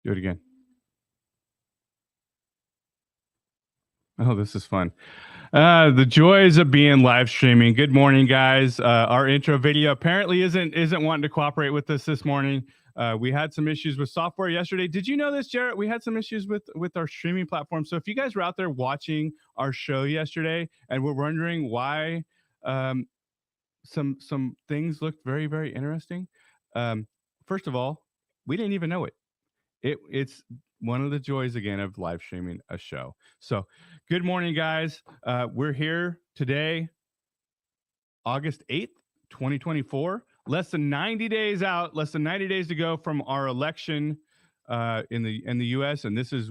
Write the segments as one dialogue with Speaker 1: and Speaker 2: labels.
Speaker 1: Do it again. Oh, this is fun. The joys of being live streaming. Good morning, guys. Our intro video apparently isn't wanting to cooperate with us this morning. We had some issues with software yesterday. Did you know this, Jarrett? We had some issues with our streaming platform. So if you guys were out there watching our show yesterday and were wondering why um, some things looked very very interesting, um, first of all, we didn't even know it. It's one of the joys again of live streaming a show. So, good morning, guys. We're here today, August 8th, 2024. Less than 90 days out. Less than 90 days to go from our election in the U.S. And this is,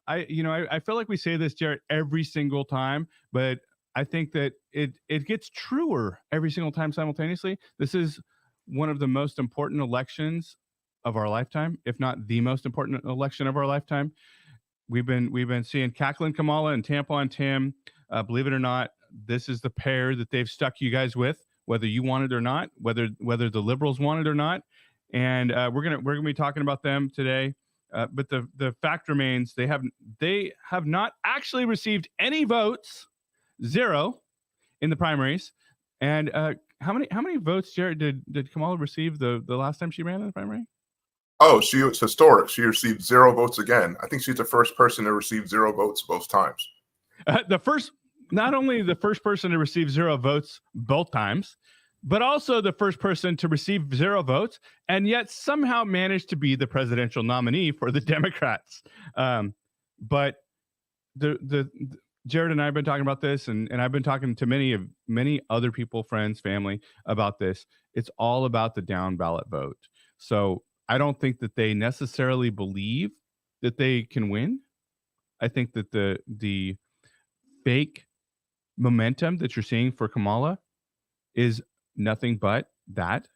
Speaker 1: I feel like we say this, Jarrett, every single time, but I think that it gets truer every single time simultaneously. This is one of the most important elections of our lifetime, if not the most important election of our lifetime. We've been seeing Cackling Kamala and Tampon Tim. Believe it or not, this is the pair that they've stuck you guys with, whether you want it or not, whether the liberals want it or not. And we're gonna be talking about them today. But the fact remains they have not actually received any votes, zero, in the primaries. And how many votes, Jared, did Kamala receive the last time she ran in the primary?
Speaker 2: Oh, she was historic. She received 0 votes again. I think she's the first person to receive 0 votes both times.
Speaker 1: Not only the first person to receive 0 votes both times, but also the first person to receive 0 votes and yet somehow managed to be the presidential nominee for the Democrats. But the Jared and I have been talking about this, and I've been talking to many other people, friends, family about this. It's all about the down ballot vote. So I don't think that they necessarily believe that they can win. I think that the fake momentum that you're seeing for Kamala is nothing but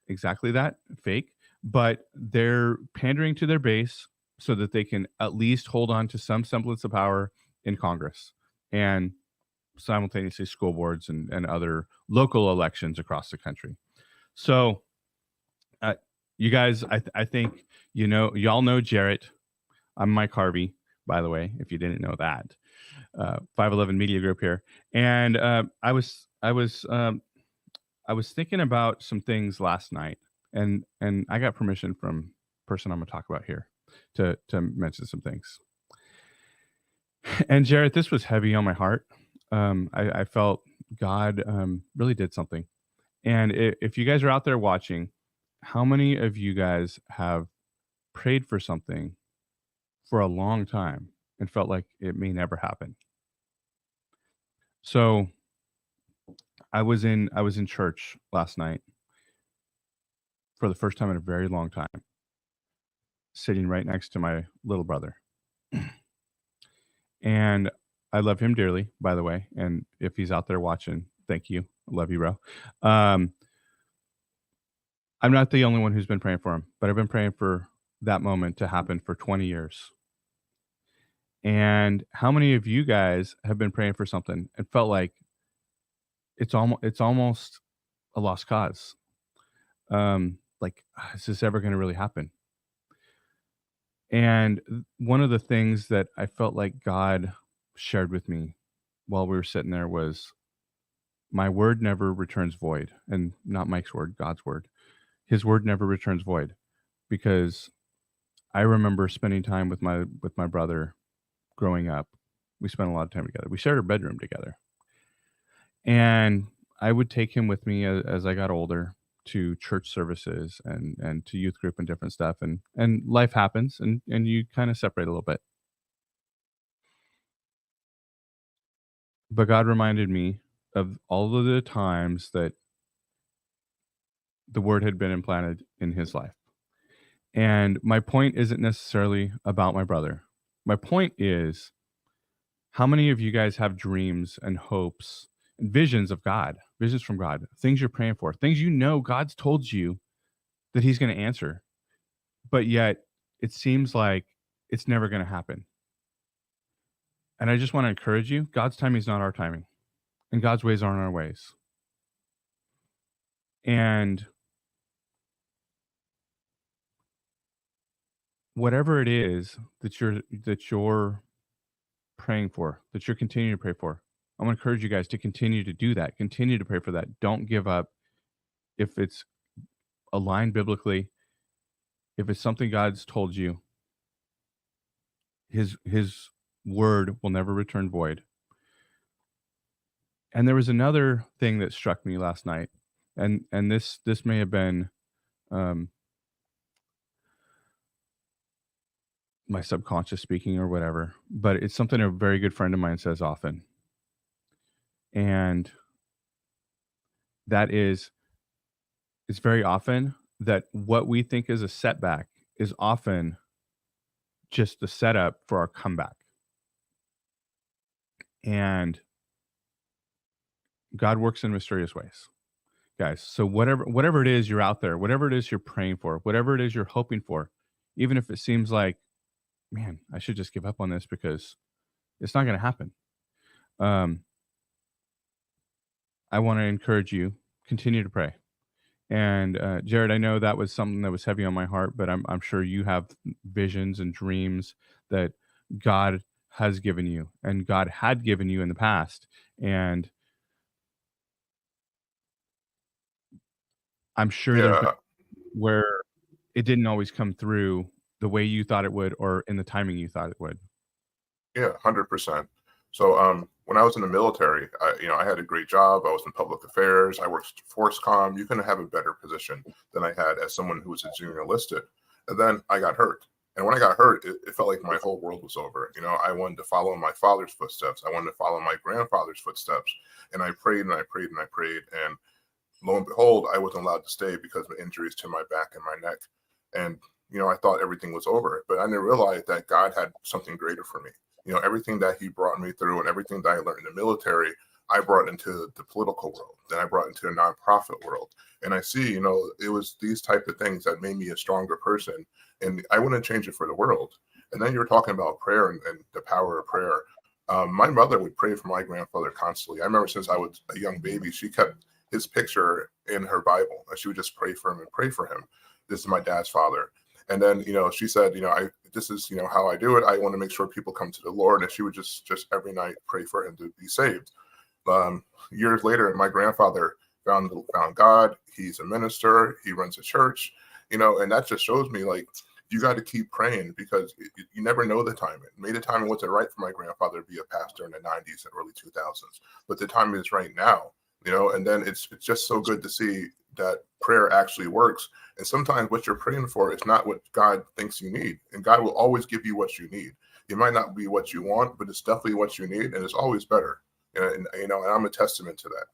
Speaker 1: exactly that, fake. But they're pandering to their base so that they can at least hold on to some semblance of power in Congress and simultaneously school boards and other local elections across the country. So you guys, I think y'all know Jarrett. I'm Mike Harvey, by the way, if you didn't know that. 511 Media Group here, and I was thinking about some things last night, and I got permission from the person I'm going to talk about here to mention some things. And Jarrett, this was heavy on my heart. I felt God really did something. And if you guys are out there watching, how many of you guys have prayed for something for a long time and felt like it may never happen? So I was in church last night for the first time in a very long time, sitting right next to my little brother. And I love him dearly, by the way. And if he's out there watching, thank you. I love you, bro. I'm not the only one who's been praying for him, but I've been praying for that moment to happen for 20 years. And how many of you guys have been praying for something and felt like it's almost a lost cause? Like, is this ever going to really happen? And one of the things that I felt like God shared with me while we were sitting there was, my word never returns void. And not Mike's word, God's word. His word never returns void. Because I remember spending time with my brother growing up. We spent a lot of time together. We shared a bedroom together. And I would take him with me as I got older to church services and to youth group and different stuff. And life happens and you kind of separate a little bit. But God reminded me of all of the times that the word had been implanted in his life. And my point isn't necessarily about my brother. My point is, how many of you guys have dreams and hopes and visions of God, visions from God, things you're praying for, things God's told you that he's going to answer, but yet it seems like it's never going to happen? And I just want to encourage you, God's timing is not our timing, and God's ways aren't our ways. And whatever it is that you're praying for, that you're continuing to pray for, I'm going to encourage you guys to continue to do that. Continue to pray for that. Don't give up. If it's aligned biblically, if it's something God's told you, his word will never return void. And there was another thing that struck me last night, and this may have been um, my subconscious speaking or whatever, but it's something a very good friend of mine says often, and that is, it's very often that what we think is a setback is often just the setup for our comeback. And God works in mysterious ways, guys. So whatever it is you're out there, whatever it is you're praying for, whatever it is you're hoping for, even if it seems like, man, I should just give up on this because it's not going to happen. I want to encourage you, continue to pray. And Jarrett, I know that was something that was heavy on my heart, but I'm sure you have visions and dreams that God has given you and God had given you in the past. And I'm sure there's been
Speaker 2: Yeah,
Speaker 1: where it didn't always come through the way you thought it would or in the timing you thought it would.
Speaker 2: yeah, 100%. So when I was in the military, I had a great job. I was in public affairs. I worked force comm. You couldn't have a better position than I had as someone who was a junior enlisted. And then I got hurt. And when I got hurt, it felt like my whole world was over. I wanted to follow my father's footsteps. I wanted to follow my grandfather's footsteps. And I prayed and I prayed and I prayed. And lo and behold, I wasn't allowed to stay because of injuries to my back and my neck. And, I thought everything was over. But I didn't realize that God had something greater for me. Everything that he brought me through and everything that I learned in the military, I brought into the political world. Then I brought into the nonprofit world. And I see, it was these type of things that made me a stronger person. And I wouldn't change it for the world. And then you're talking about prayer and the power of prayer. My mother would pray for my grandfather constantly. I remember since I was a young baby, she kept his picture in her Bible. And she would just pray for him and pray for him. This is my dad's father. And then, she said, this is, how I do it. I want to make sure people come to the Lord. And she would just every night pray for him to be saved. Years later, my grandfather found God. He's a minister. He runs a church, and that just shows me like, you got to keep praying because you never know the timing. Maybe the timing wasn't right for my grandfather to be a pastor in the 90s and early 2000s, but the timing is right now, and then it's just so good to see that prayer actually works. And sometimes what you're praying for is not what God thinks you need. And God will always give you what you need. It might not be what you want, but it's definitely what you need. And it's always better. And I'm a testament to that.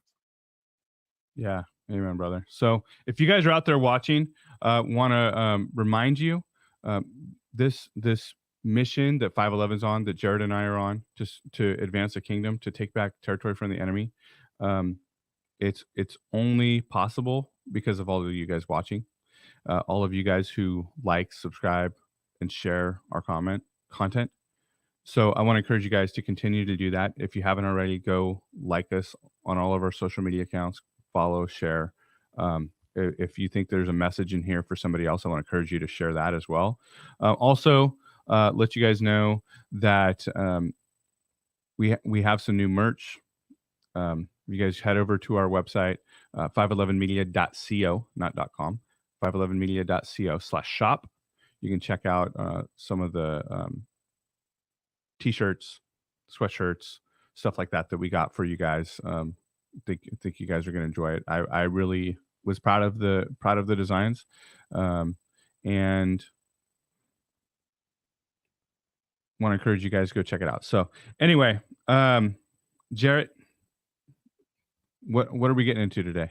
Speaker 1: Yeah. Amen, brother. So if you guys are out there watching, want to remind you, this mission that 511's on, that Jarrett and I are on, just to advance the kingdom, to take back territory from the enemy. It's only possible because of all of you guys watching, all of you guys who like, subscribe, and share our content. So I want to encourage you guys to continue to do that. If you haven't already, go like us on all of our social media accounts, follow, share. If you think there's a message in here for somebody else, I want to encourage you to share that as well. Also, let you guys know that we have some new merch. You guys head over to our website, 511media.co, not .com, 511media.co/shop. You can check out some of the t-shirts, sweatshirts, stuff like that we got for you guys. Think you guys are going to enjoy it. I really was proud of the designs, and want to encourage you guys to go check it out. So anyway, Jarrett, what are we getting into today?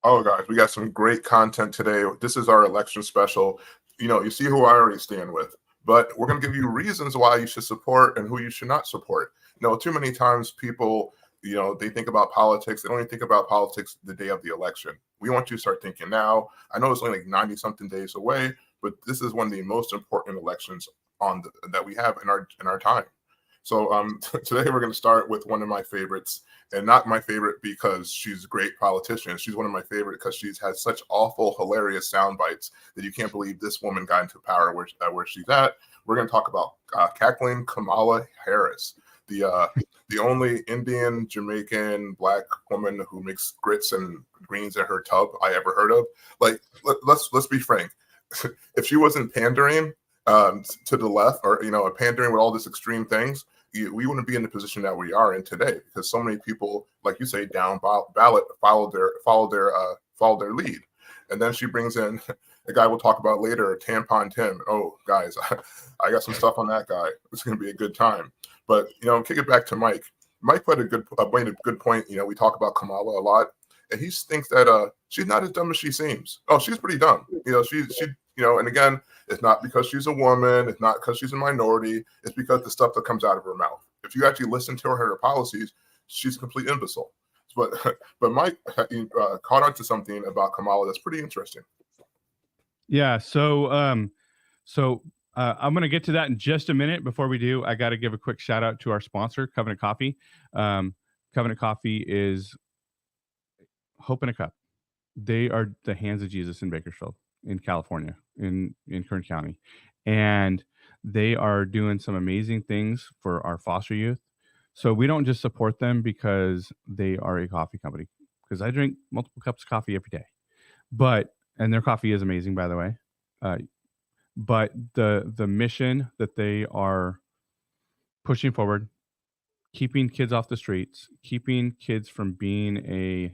Speaker 2: Oh, guys, we got some great content today. This is our election special. You see who I already stand with, but we're going to give you reasons why you should support and who you should not support. Too many times people, they think about politics. They don't even think about politics the day of the election. We want you to start thinking now. I know it's only like 90 something days away, but this is one of the most important elections that we have in our time. So today we're going to start with one of my favorites, and not my favorite because she's a great politician. She's one of my favorite because she's had such awful, hilarious sound bites that you can't believe this woman got into power where she's at. We're going to talk about cackling Kamala Harris, the only Indian, Jamaican, Black woman who makes grits and greens in her tub I ever heard of. Like, let's be frank. If she wasn't pandering to the left, or pandering with all these extreme things, we wouldn't be in the position that we are in today, because so many people, like you say, down ballot followed their lead. And then she brings in a guy we'll talk about later, Tampon Tim. Oh, guys, I got some stuff on that guy. It's going to be a good time. But kick it back to Mike. Mike put a good point. We talk about Kamala a lot, and he thinks that she's not as dumb as she seems. Oh, she's pretty dumb. And again, it's not because she's a woman. It's not because she's a minority. It's because the stuff that comes out of her mouth. If you actually listen to her policies, she's a complete imbecile. But Mike caught on to something about Kamala that's pretty interesting.
Speaker 1: Yeah. So I'm going to get to that in just a minute. Before we do, I got to give a quick shout out to our sponsor, Covenant Coffee. Covenant Coffee is hope in a cup. They are the hands of Jesus in Bakersfield, in California, in Kern County. And they are doing some amazing things for our foster youth. So we don't just support them because they are a coffee company, because I drink multiple cups of coffee every day. And their coffee is amazing, by the way. But the mission that they are pushing forward, keeping kids off the streets, keeping kids from being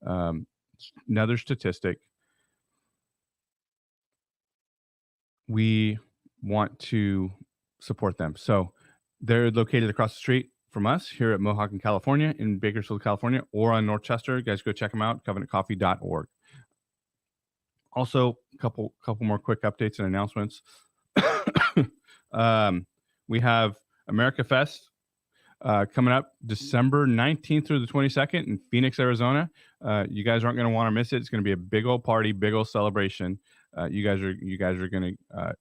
Speaker 1: another statistic, we want to support them. So they're located across the street from us here at Mohawk in California, in Bakersfield, California, or on North Chester. You guys go check them out, covenantcoffee.org. Also, a couple more quick updates and announcements. We have America Fest coming up December 19th through the 22nd in Phoenix, Arizona. You guys aren't going to want to miss it. It's going to be a big old party, big old celebration. You guys are going to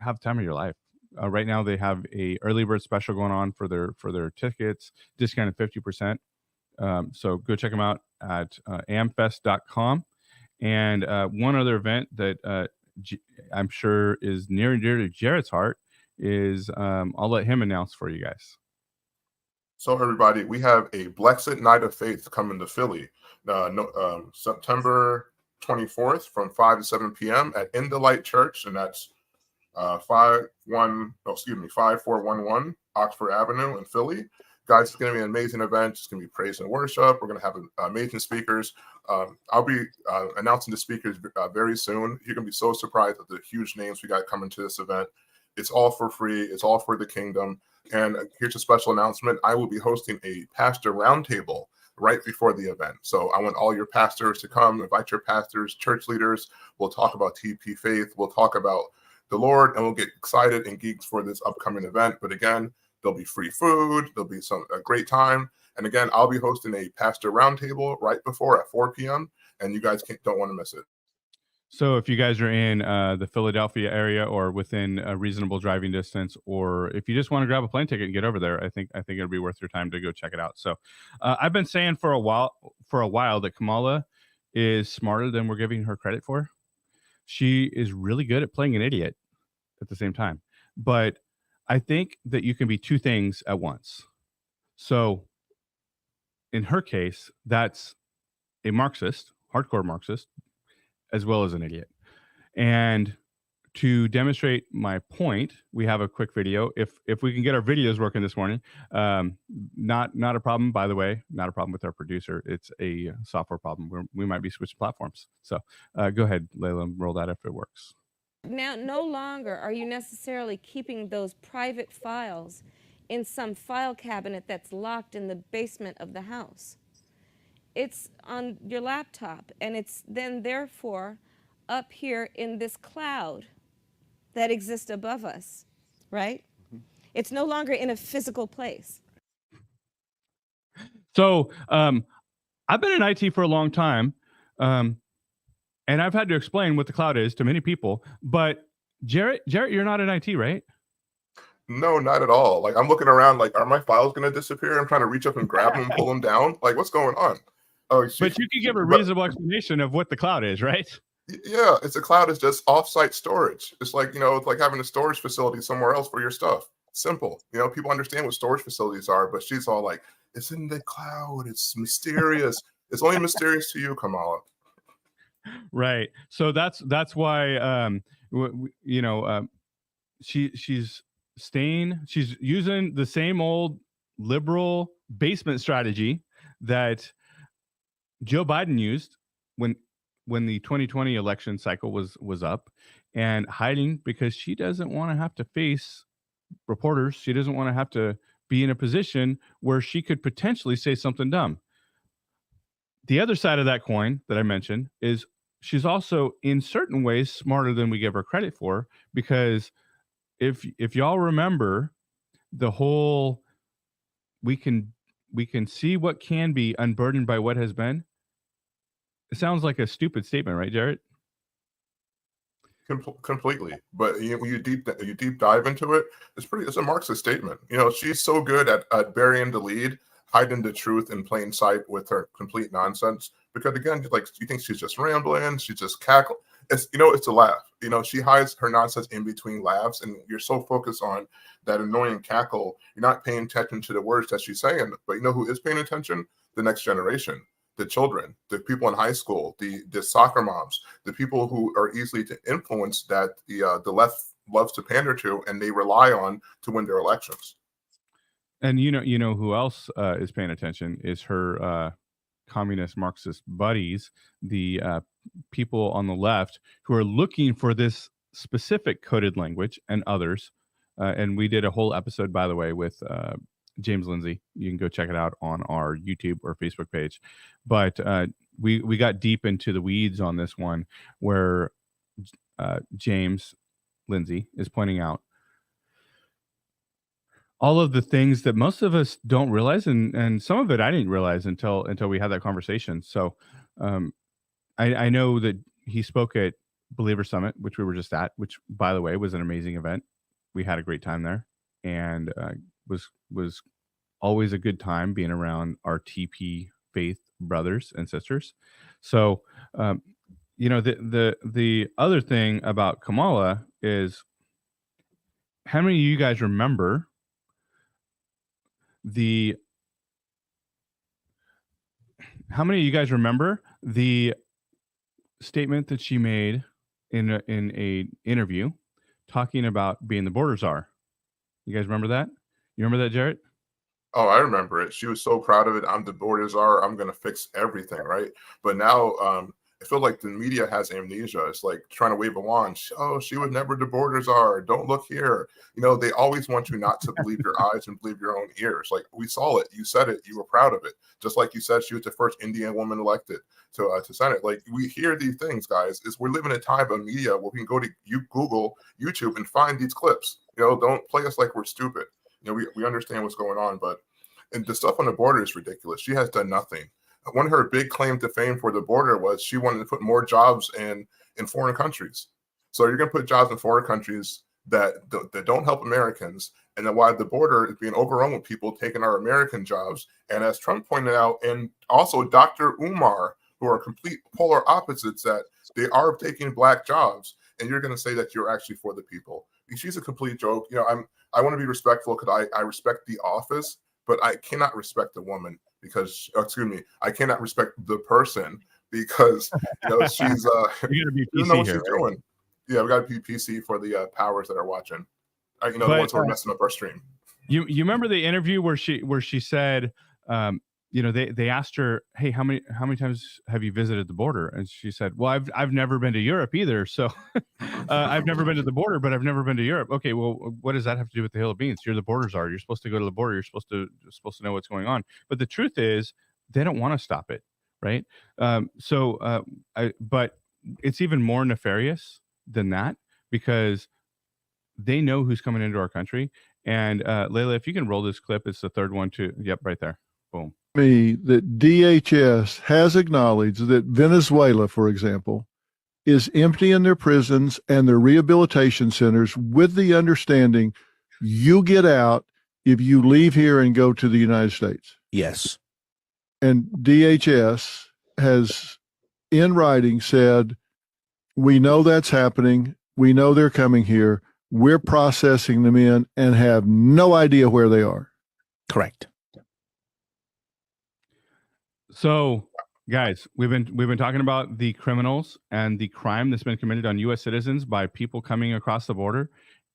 Speaker 1: have the time of your life. Right now, they have a early bird special going on for their tickets, discounted 50%. So go check them out at amfest.com. And one other event that I'm sure is near and dear to Jarrett's heart is I'll let him announce for you guys.
Speaker 2: So everybody, we have a Blexit Night of Faith coming to Philly, September 24th from 5 to 7 p.m. at In the Light Church, and that's 5411 Oxford Avenue in Philly. Guys, it's going to be an amazing event. It's going to be praise and worship. We're going to have amazing speakers. I'll be announcing the speakers very soon. You're going to be so surprised at the huge names we got coming to this event. It's all for free. It's all for the kingdom. And here's a special announcement. I will be hosting a pastor roundtable right before the event. So I want all your pastors to come. Invite your pastors, church leaders. We'll talk about TP Faith. We'll talk about the Lord, and we'll get excited and geeks for this upcoming event. But again, there'll be free food. There'll be a great time. And again, I'll be hosting a pastor roundtable right before at 4 p.m. And you guys don't want to miss it.
Speaker 1: So if you guys are in the Philadelphia area or within a reasonable driving distance, or if you just want to grab a plane ticket and get over there, I think it'll be worth your time to go check it out. So I've been saying for a while that Kamala is smarter than we're giving her credit for. She is really good at playing an idiot at the same time. But I think that you can be two things at once. So in her case, that's a Marxist, hardcore Marxist, as well as an idiot. And to demonstrate my point, we have a quick video. If we can get our videos working this morning, not a problem, by the way, not a problem with our producer. It's a software problem. We might be switching platforms. So go ahead, Layla, roll that if it works.
Speaker 3: Now, no longer are you necessarily keeping those private files in some file cabinet that's locked in the basement of the house. It's on your laptop, and it's then therefore up here in this cloud that exists above us, right? Mm-hmm. It's no longer in a physical place.
Speaker 1: So I've been in IT for a long time, and I've had to explain what the cloud is to many people. But Jarrett, you're not in IT, right?
Speaker 2: No, not at all. Like I'm looking around, like, are my files going to disappear? I'm trying to reach up and grab them, and pull them down. Like, what's going on? Oh,
Speaker 1: But you could give a
Speaker 2: but
Speaker 1: reasonable explanation of what the cloud is, right?
Speaker 2: yeah, it's a cloud is just offsite storage. It's like, it's like having a storage facility somewhere else for your stuff. Simple. People understand what storage facilities are, but she's all like, it's in the cloud. It's mysterious. It's only mysterious to you, Kamala.
Speaker 1: Right. So that's why she's using the same old liberal basement strategy that Joe Biden used when the 2020 election cycle was up, and hiding because she doesn't want to have to face reporters. She doesn't want to have to be in a position where she could potentially say something dumb. The other side of that coin that I mentioned is she's also in certain ways smarter than we give her credit for, because if y'all remember the whole we can see what can be unburdened by what has been. It sounds like a stupid statement, right, Jarrett?
Speaker 2: Completely. But when you deep dive into it, it's a Marxist statement. She's so good at burying the lead, hiding the truth in plain sight with her complete nonsense. Because again, like, you think she's just rambling, she's just cackling. It's a laugh. She hides her nonsense in between laughs, and you're so focused on that annoying cackle, you're not paying attention to the words that she's saying. But you know who is paying attention? The next generation. The children, the people in high school, the soccer moms, the people who are easily to influence that the left loves to pander to, and they rely on to win their elections.
Speaker 1: And you know who else is paying attention is her communist Marxist buddies, the people on the left who are looking for this specific coded language, and others. And we did a whole episode, by the way, with James Lindsay. You can go check it out on our YouTube or Facebook page. But we got deep into the weeds on this one, where James Lindsay is pointing out all of the things that most of us don't realize, and some of it I didn't realize until we had that conversation. So I know that he spoke at Believer Summit, which we were just at, which, by the way, was an amazing event. We had a great time there, and was always a good time being around our TP faith brothers and sisters. So the other thing about Kamala is, how many of you guys remember the statement that she made in a interview talking about being the border czar? You guys remember that? You remember that, Jarrett?
Speaker 2: Oh, I remember it. She was so proud of it. I'm the border czar. I'm going to fix everything, right? But now I feel like the media has amnesia. It's like trying to wave a wand. Oh, she was never the border czar. Don't look here. They always want you not to believe your eyes and believe your own ears. Like, we saw it. You said it. You were proud of it. Just like you said, she was the first Indian woman elected to Senate. Like, we hear these things, guys. We're living in a time of media where we can go to Google, YouTube, and find these clips. Don't play us like we're stupid. We understand what's going on, and the stuff on the border is ridiculous. She has done nothing. One of her big claim to fame for the border was she wanted to put more jobs in foreign countries. So you're going to put jobs in foreign countries that don't help Americans, and then why the border is being overrun with people taking our American jobs. And as Trump pointed out, and also Dr. Umar, who are complete polar opposites, that they are taking black jobs, and you're going to say that you're actually for the people. She's a complete joke. I want to be respectful because I respect the office, but I cannot respect the woman because, I cannot respect the person because she's
Speaker 1: you gotta be PC
Speaker 2: know what
Speaker 1: here,
Speaker 2: she's doing. Yeah, we got to be PC for the powers that are watching. The ones who are messing up our stream.
Speaker 1: You remember the interview where she said, they asked her, hey, how many times have you visited the border? And she said, well, I've never been to Europe either. So I've never been to the border, but I've never been to Europe. Okay, well, what does that have to do with the Hill of Beans? You're the border czar. You're supposed to go to the border. You're supposed to know what's going on. But the truth is, they don't want to stop it, right? But it's even more nefarious than that, because they know who's coming into our country. And Layla, if you can roll this clip, it's the third one too. Yep, right there. Boom.
Speaker 4: Me that DHS has acknowledged that Venezuela, for example, is emptying their prisons and their rehabilitation centers with the understanding You get out if you leave here and go to the United States.
Speaker 5: Yes.
Speaker 4: And DHS has in writing said, we know that's happening. We know they're coming here. We're processing them in and have no idea where they are.
Speaker 5: Correct.
Speaker 1: So, guys, we've been talking about the criminals and the crime that's been committed on U.S. citizens by people coming across the border,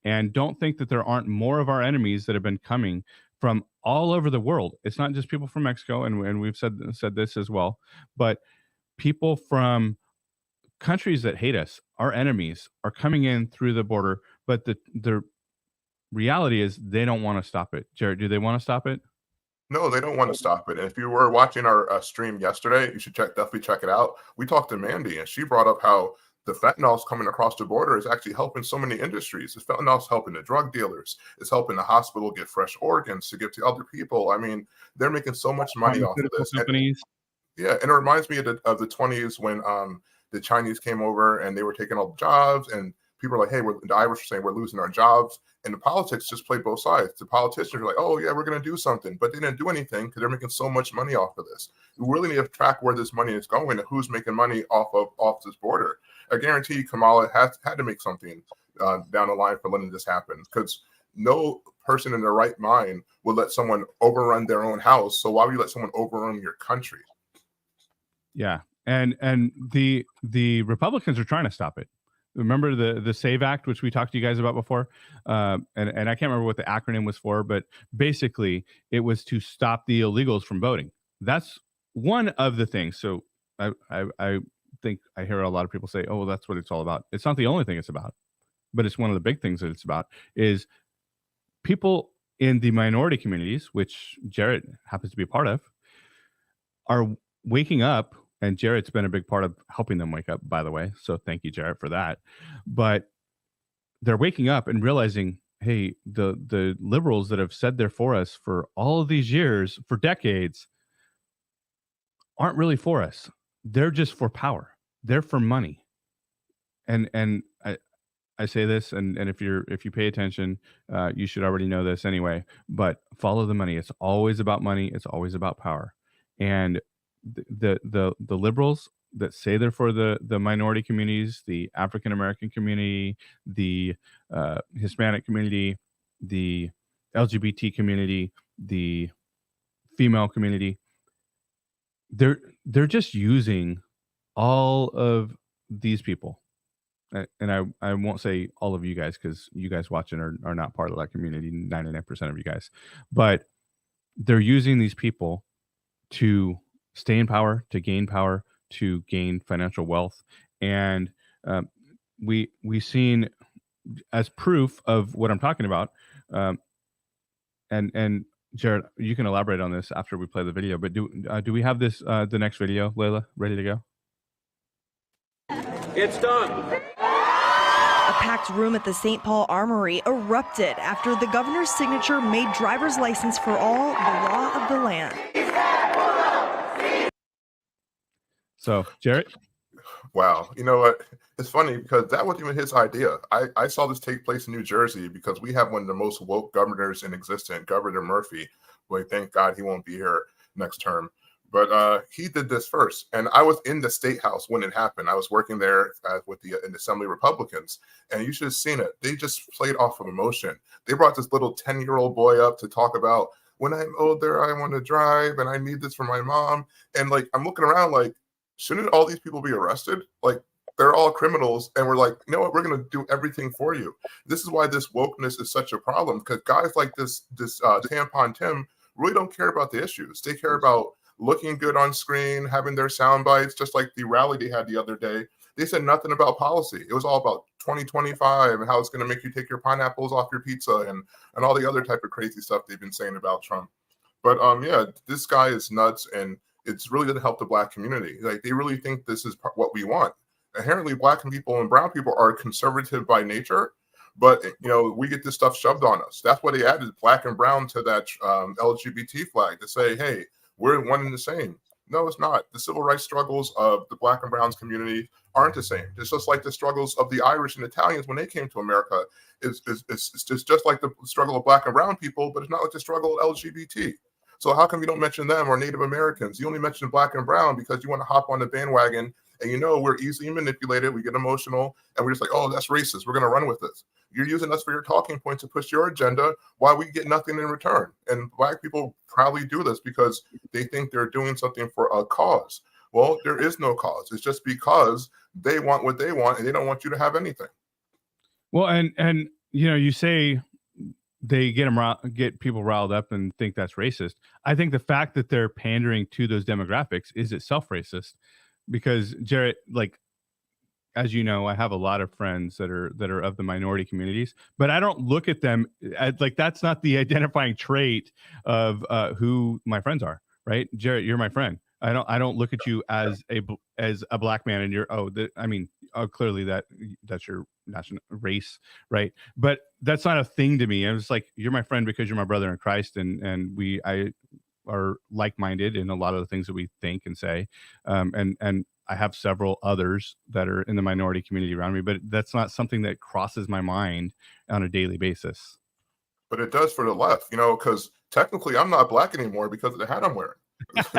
Speaker 1: and don't think that there aren't more of our enemies that have been coming from all over the world. It's not just people from Mexico, and we've said this as well, but people from countries that hate us, our enemies, are coming in through the border. But the reality is they don't want to stop it. Jarrett, do they want to stop it?
Speaker 2: No, they don't want to stop it. And if you were watching our stream yesterday, you should definitely check it out. We talked to Mandy, and she brought up how the fentanyl's coming across the border is actually helping so many industries. The fentanyl's helping the drug dealers. It's helping the hospital get fresh organs to give to other people. I mean, they're making so much money off of this.
Speaker 1: Companies.
Speaker 2: Yeah, and it reminds me of the 20s when the Chinese came over and they were taking all the jobs, and people were like, hey, the Irish were saying we're losing our jobs. And the politics just played both sides. The politicians were like, oh, yeah, we're going to do something. But they didn't do anything because they're making so much money off of this. We really need to track where this money is going and who's making money off this border. I guarantee you Kamala had to make something down the line for letting this happen, because no person in their right mind would let someone overrun their own house. So why would you let someone overrun your country?
Speaker 1: Yeah. And the Republicans are trying to stop it. Remember the SAVE Act, which we talked to you guys about before? And I can't remember what the acronym was for, but basically it was to stop the illegals from voting. That's one of the things. So I think I hear a lot of people say, oh, well, that's what it's all about. It's not the only thing it's about, but it's one of the big things that it's about, is people in the minority communities, which Jarrett happens to be a part of, are waking up. And Jarrett's been a big part of helping them wake up, by the way. So thank you, Jarrett, for that. But they're waking up and realizing, hey, the liberals that have said they're for us for all of these years, for decades, aren't really for us. They're just for power. They're for money. And I say this, and if you pay attention, you should already know this anyway. But follow the money. It's always about money. It's always about power. And the liberals that say they're for the minority communities, the African American community, the Hispanic community, the LGBT community, the female community, they're just using all of these people. And I won't say all of you guys, because you guys watching are not part of that community, 99% of you guys, but they're using these people to stay in power, to gain financial wealth. And we seen, as proof of what I'm talking about, and Jarrett, you can elaborate on this after we play the video, but do we have this the next video, Layla, ready to go?
Speaker 6: It's done.
Speaker 7: A packed room at the St. Paul Armory erupted after the governor's signature made driver's license for all the law of the land.
Speaker 1: So, Jarrett?
Speaker 2: Wow. You know what? It's funny because that wasn't even his idea. I saw this take place in New Jersey because we have one of the most woke governors in existence, Governor Murphy. Boy, thank God he won't be here next term. But he did this first. And I was in the State House when it happened. I was working there with the Assembly Republicans. And you should have seen it. They just played off of emotion. They brought this little 10-year-old boy up to talk about, when I'm older, I want to drive and I need this for my mom. And like, I'm looking around like, shouldn't all these people be arrested? Like, they're all criminals. And we're like, you know what? We're going to do everything for you. This is why this wokeness is such a problem, because guys like this Tampon Tim really don't care about the issues. They care about looking good on screen, having their sound bites, just like the rally they had the other day. They said nothing about policy. It was all about 2025 and how it's going to make you take your pineapples off your pizza and all the other type of crazy stuff they've been saying about Trump. But yeah, this guy is nuts, and it's really going to help the Black community. Like, they really think this is what we want. Inherently, Black people and brown people are conservative by nature, but you know, we get this stuff shoved on us. That's why they added Black and brown to that LGBT flag, to say, hey, we're one and the same. No, it's not. The civil rights struggles of the Black and Browns community aren't the same. It's just like the struggles of the Irish and Italians when they came to America. It's just like the struggle of Black and Brown people, but it's not like the struggle of LGBT. So how come you don't mention them or Native Americans? You only mention Black and Brown because you want to hop on the bandwagon, and you know we're easily manipulated. We get emotional, and we're just like, oh, that's racist. We're going to run with this. You're using us for your talking points to push your agenda while we get nothing in return. And Black people probably do this because they think they're doing something for a cause. Well, there is no cause. It's just because they want what they want, and they don't want you to have anything.
Speaker 1: Well, and you know, you say they get people riled up and think that's racist. I think the fact that they're pandering to those demographics is itself racist, because Jarrett, like, as you know, I have a lot of friends that are of the minority communities, but I don't look at them as, like, that's not the identifying trait of who my friends are, right? Jarrett, you're my friend. I don't look at you as a Black man and you're clearly that's your national race, right? But that's not a thing to me. I was like, you're my friend because you're my brother in Christ, and I are like-minded in a lot of the things that we think and say, and I have several others that are in the minority community around me, but that's not something that crosses my mind on a daily basis.
Speaker 2: But it does for the left, because technically I'm not Black anymore because of the hat I'm wearing.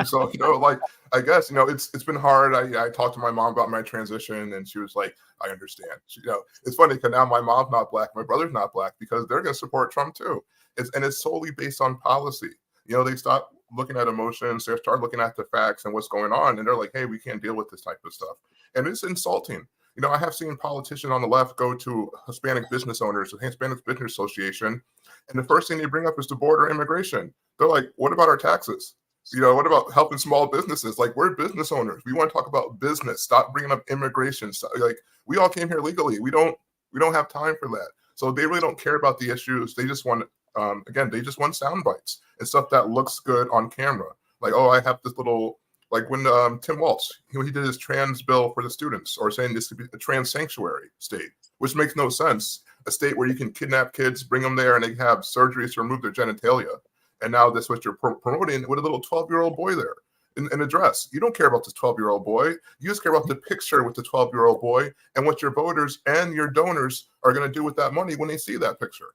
Speaker 2: So, like, I guess, it's been hard. I talked to my mom about my transition, and she was like, I understand. It's funny because now my mom's not Black, my brother's not Black, because they're going to support Trump too. It's solely based on policy. They stop looking at emotions, they start looking at the facts and what's going on, and they're like, hey, we can't deal with this type of stuff. And it's insulting. I have seen politicians on the left go to Hispanic business owners, the Hispanic Business Association, and the first thing they bring up is the border immigration. They're like, what about our taxes? What about helping small businesses? Like, we're business owners. We want to talk about business. Stop bringing up immigration. Like, we all came here legally. We don't have time for that. So they really don't care about the issues. They just want, they just want sound bites and stuff that looks good on camera. Like, oh, I have this little, like when Tim Walz, he did his trans bill for the students, or saying this could be a trans sanctuary state, which makes no sense. A state where you can kidnap kids, bring them there, and they have surgeries to remove their genitalia. And now that's what you're promoting with a little 12-year-old boy there in a dress. You don't care about this 12-year-old boy. You just care about the picture with the 12-year-old boy and what your voters and your donors are going to do with that money when they see that picture.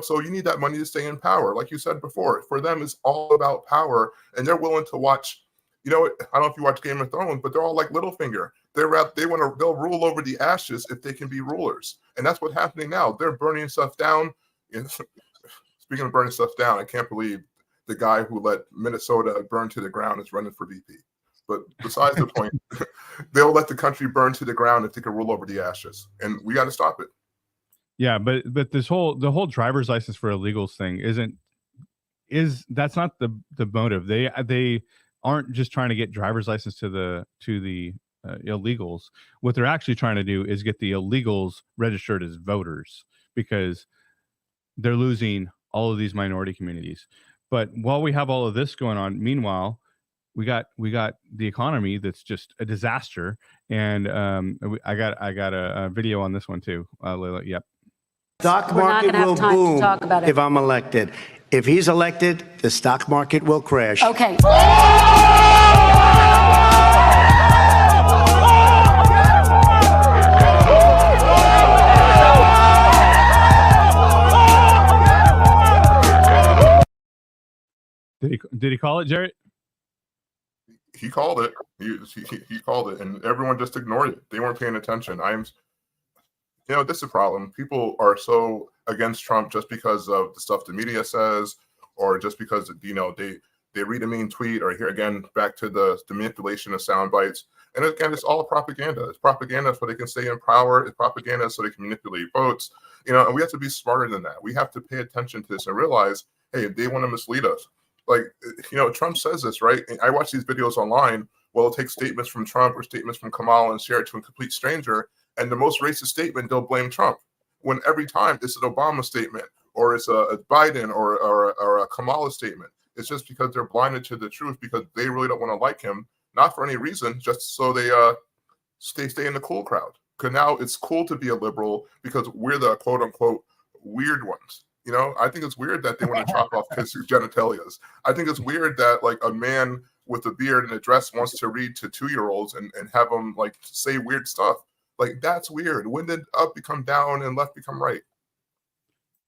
Speaker 2: So you need that money to stay in power. Like you said before, for them, it's all about power. And they're willing to watch, I don't know if you watch Game of Thrones, but they're all like Littlefinger. They'll rule over the ashes if they can be rulers. And that's what's happening now. They're burning stuff down. Speaking of burning stuff down, I can't believe the guy who let Minnesota burn to the ground is running for VP. But besides the point, they'll let the country burn to the ground if they can rule over the ashes, and we got to stop it.
Speaker 1: Yeah, but the whole driver's license for illegals thing that's not the motive. They aren't just trying to get driver's license to the illegals. What they're actually trying to do is get the illegals registered as voters, because they're losing all of these minority communities. But while we have all of this going on, meanwhile, we got the economy that's just a disaster. And I got a video on this one too, Layla. Yep.
Speaker 5: Stock market will boom if I'm elected. If he's elected, the stock market will crash.
Speaker 6: Okay.
Speaker 1: Did he call it, Jarrett?
Speaker 2: He called it. He called it, and everyone just ignored it. They weren't paying attention. This is a problem. People are so against Trump just because of the stuff the media says, or just because they read a mean tweet, or here again back to the manipulation of sound bites. And again, it's all propaganda. It's propaganda so they can stay in power. It's propaganda so they can manipulate votes. And we have to be smarter than that. We have to pay attention to this and realize, hey, they want to mislead us. Like, Trump says this, right? And I watch these videos online. Well, it'll take statements from Trump or statements from Kamala and share it to a complete stranger. And the most racist statement, they'll blame Trump. When every time it's an Obama statement, or it's a Biden or a Kamala statement. It's just because they're blinded to the truth, because they really don't want to like him, not for any reason, just so they stay in the cool crowd. Because now it's cool to be a liberal because we're the quote unquote weird ones. I think it's weird that they want to chop off kids' genitalias. I think it's weird that like a man with a beard and a dress wants to read to 2-year-olds and have them like say weird stuff. Like, that's weird. When did up become down and left become right?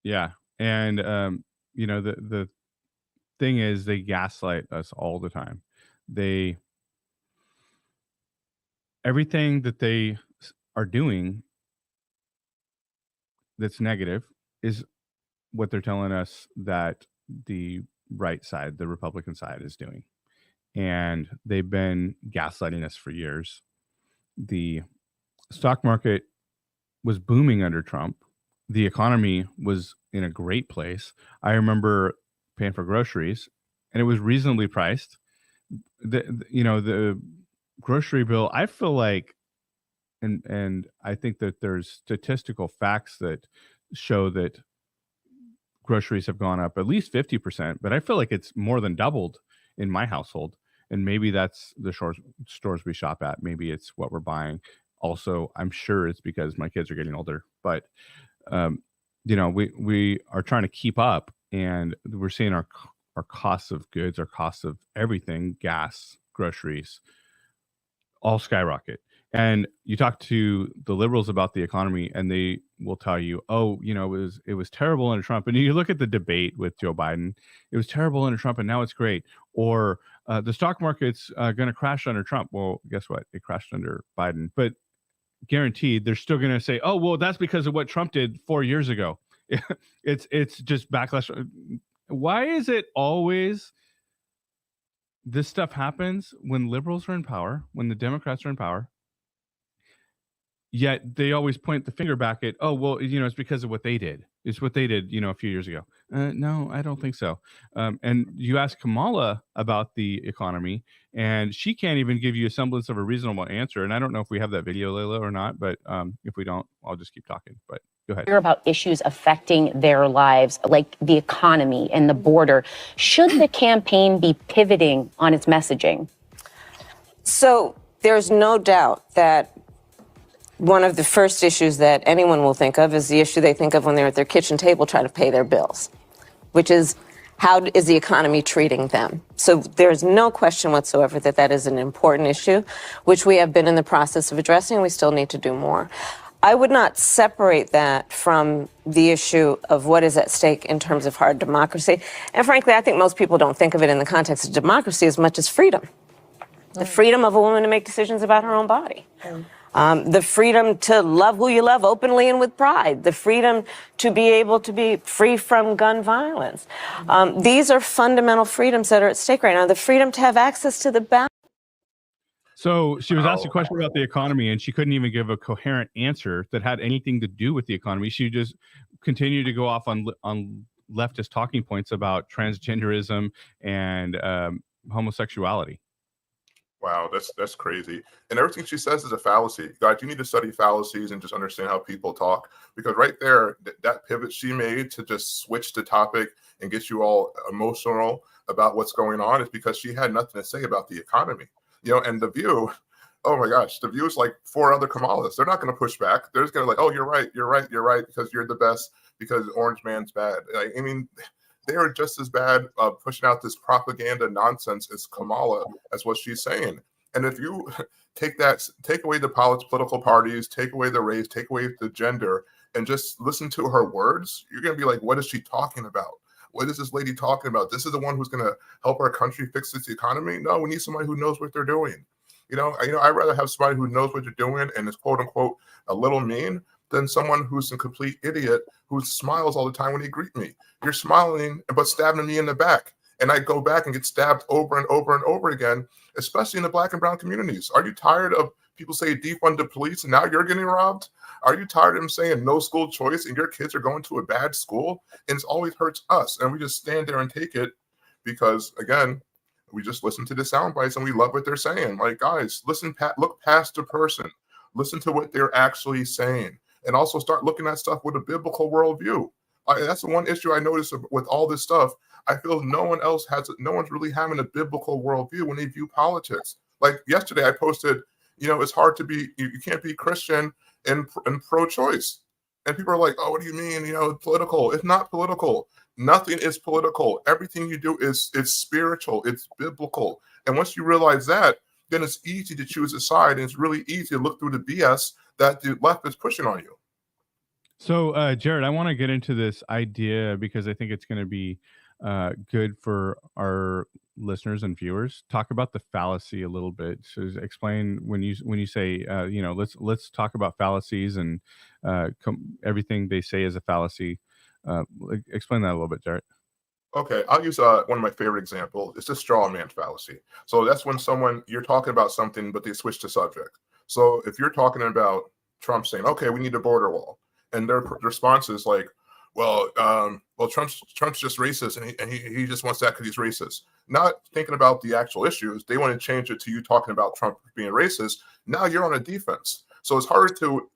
Speaker 1: Yeah. And, the thing is, they gaslight us all the time. Everything that they are doing that's negative is what they're telling us that the right side, the Republican side, is doing. And they've been gaslighting us for years. The stock market was booming under Trump. The economy was in a great place. I remember paying for groceries, and it was reasonably priced. The grocery bill, I feel like, and I think that there's statistical facts that show that groceries have gone up at least 50%, but I feel like it's more than doubled in my household. And maybe that's the stores we shop at. Maybe it's what we're buying. Also, I'm sure it's because my kids are getting older, but we are trying to keep up, and we're seeing our costs of goods, our costs of everything, gas, groceries, all skyrocket. And you talk to the liberals about the economy, and they will tell you, oh, it was terrible under Trump. And you look at the debate with Joe Biden, it was terrible under Trump, and now it's great. Or the stock market's going to crash under Trump. Well, guess what? It crashed under Biden. But guaranteed, they're still going to say, oh, well, that's because of what Trump did 4 years ago. It's just backlash. Why is it always this stuff happens when liberals are in power, when the Democrats are in power? Yet they always point the finger back at, oh, well, it's because of what they did. It's what they did, a few years ago. No, I don't think so. And you ask Kamala about the economy, and she can't even give you a semblance of a reasonable answer. And I don't know if we have that video, Layla, or not, but if we don't, I'll just keep talking. But go ahead.
Speaker 6: Hear about issues affecting their lives, like the economy and the border. Should the campaign be pivoting on its messaging?
Speaker 3: So there's no doubt that one of the first issues that anyone will think of is the issue they think of when they're at their kitchen table trying to pay their bills, which is, how is the economy treating them? So there's no question whatsoever that that is an important issue, which we have been in the process of addressing. We still need to do more. I would not separate that from the issue of what is at stake in terms of hard democracy. And frankly, I think most people don't think of it in the context of democracy as much as freedom. The freedom of a woman to make decisions about her own body. The freedom to love who you love openly and with pride. The freedom to be able to be free from gun violence. These are fundamental freedoms that are at stake right now. The freedom to have access to the ballot.
Speaker 1: So she was asked a question about the economy, and she couldn't even give a coherent answer that had anything to do with the economy. She just continued to go off on leftist talking points about transgenderism and homosexuality.
Speaker 2: Wow, that's crazy. And everything she says is a fallacy. Guys, you need to study fallacies and just understand how people talk. Because right there, that pivot she made to just switch the topic and get you all emotional about what's going on is because she had nothing to say about the economy. And The View, oh my gosh, The View is like 4 other Kamalas. They're not going to push back. They're just going to oh, you're right, because you're the best, because Orange Man's bad. They are just as bad pushing out this propaganda nonsense as Kamala, as what she's saying. And if you take away the political parties, take away the race, take away the gender, and just listen to her words, you're going to be like, what is she talking about? What is this lady talking about? This is the one who's going to help our country fix its economy? No, we need somebody who knows what they're doing. I'd rather have somebody who knows what you're doing and is quote unquote a little mean than someone who's a complete idiot who smiles all the time when he greets me. You're smiling, but stabbing me in the back. And I go back and get stabbed over and over and over again, especially in the Black and brown communities. Are you tired of people saying defund the police and now you're getting robbed? Are you tired of them saying no school choice and your kids are going to a bad school? And it always hurts us. And we just stand there and take it because, again, we just listen to the sound bites and we love what they're saying. Like, guys, look past the person. Listen to what they're actually saying. And also start looking at stuff with a biblical worldview. That's the one issue I noticed with all this stuff. I feel no one's really having a biblical worldview when they view politics. Like yesterday, I posted, it's hard to be, you can't be Christian and pro-choice. And people are like, oh, what do you mean? Political. It's not political. Nothing is political. Everything you do it's spiritual. It's biblical. And once you realize that, then it's easy to choose a side, and it's really easy to look through the BS that the left is pushing on you.
Speaker 1: So, Jared, I want to get into this idea because I think it's going to be good for our listeners and viewers. Talk about the fallacy a little bit. So, explain when you say, let's talk about fallacies and everything they say is a fallacy. Explain that a little bit, Jared.
Speaker 2: Okay, I'll use one of my favorite examples. It's the straw man fallacy. So that's when you're talking about something, but they switch the subject. So if you're talking about Trump saying, okay, we need a border wall, and their response is like, well, Trump's just racist, and he just wants that because he's racist. Not thinking about the actual issues. They want to change it to you talking about Trump being racist. Now you're on a defense. So it's hard to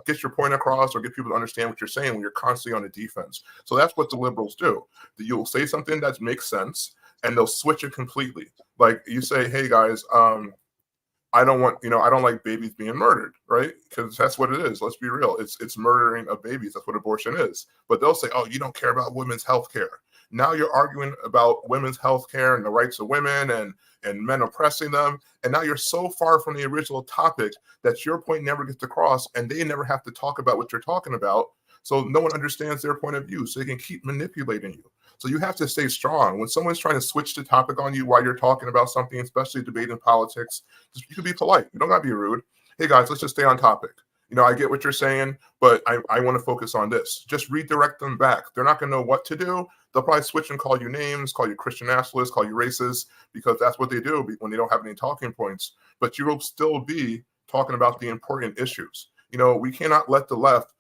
Speaker 2: get your point across or get people to understand what you're saying when you're constantly on the defense. So that's what the liberals do. You'll say something that makes sense, and they'll switch it completely. Like you say, hey guys, I don't like babies being murdered, right? Because that's what it is. Let's be real. It's murdering of babies. That's what abortion is. But they'll say, oh, you don't care about women's health care. Now you're arguing about women's health care and the rights of women and men oppressing them. And now you're so far from the original topic that your point never gets across, and they never have to talk about what you're talking about. So no one understands their point of view. So they can keep manipulating you. So you have to stay strong. When someone's trying to switch the topic on you while you're talking about something, especially debating politics, you can be polite. You don't got to be rude. Hey guys, let's just stay on topic. I get what you're saying, but I want to focus on this. Just redirect them back. They're not going to know what to do. They'll probably switch and call you names, call you Christian nationalists, call you racist, because that's what they do when they don't have any talking points. But you will still be talking about the important issues. We cannot let the left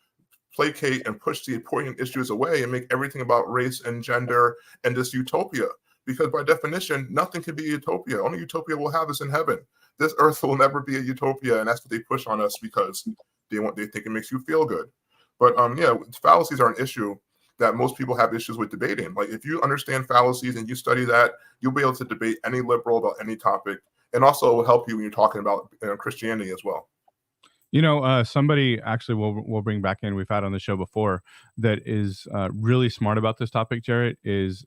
Speaker 2: placate and push the important issues away and make everything about race and gender and this utopia. Because by definition, nothing can be a utopia. Only utopia we'll have is in heaven. This earth will never be a utopia, and that's what they push on us because they think it makes you feel good. But fallacies are an issue that most people have issues with debating. Like if you understand fallacies and you study that, you'll be able to debate any liberal about any topic, and also it will help you when you're talking about Christianity as well.
Speaker 1: Somebody actually we'll bring back in, we've had on the show before, that is really smart about this topic, Jarrett, is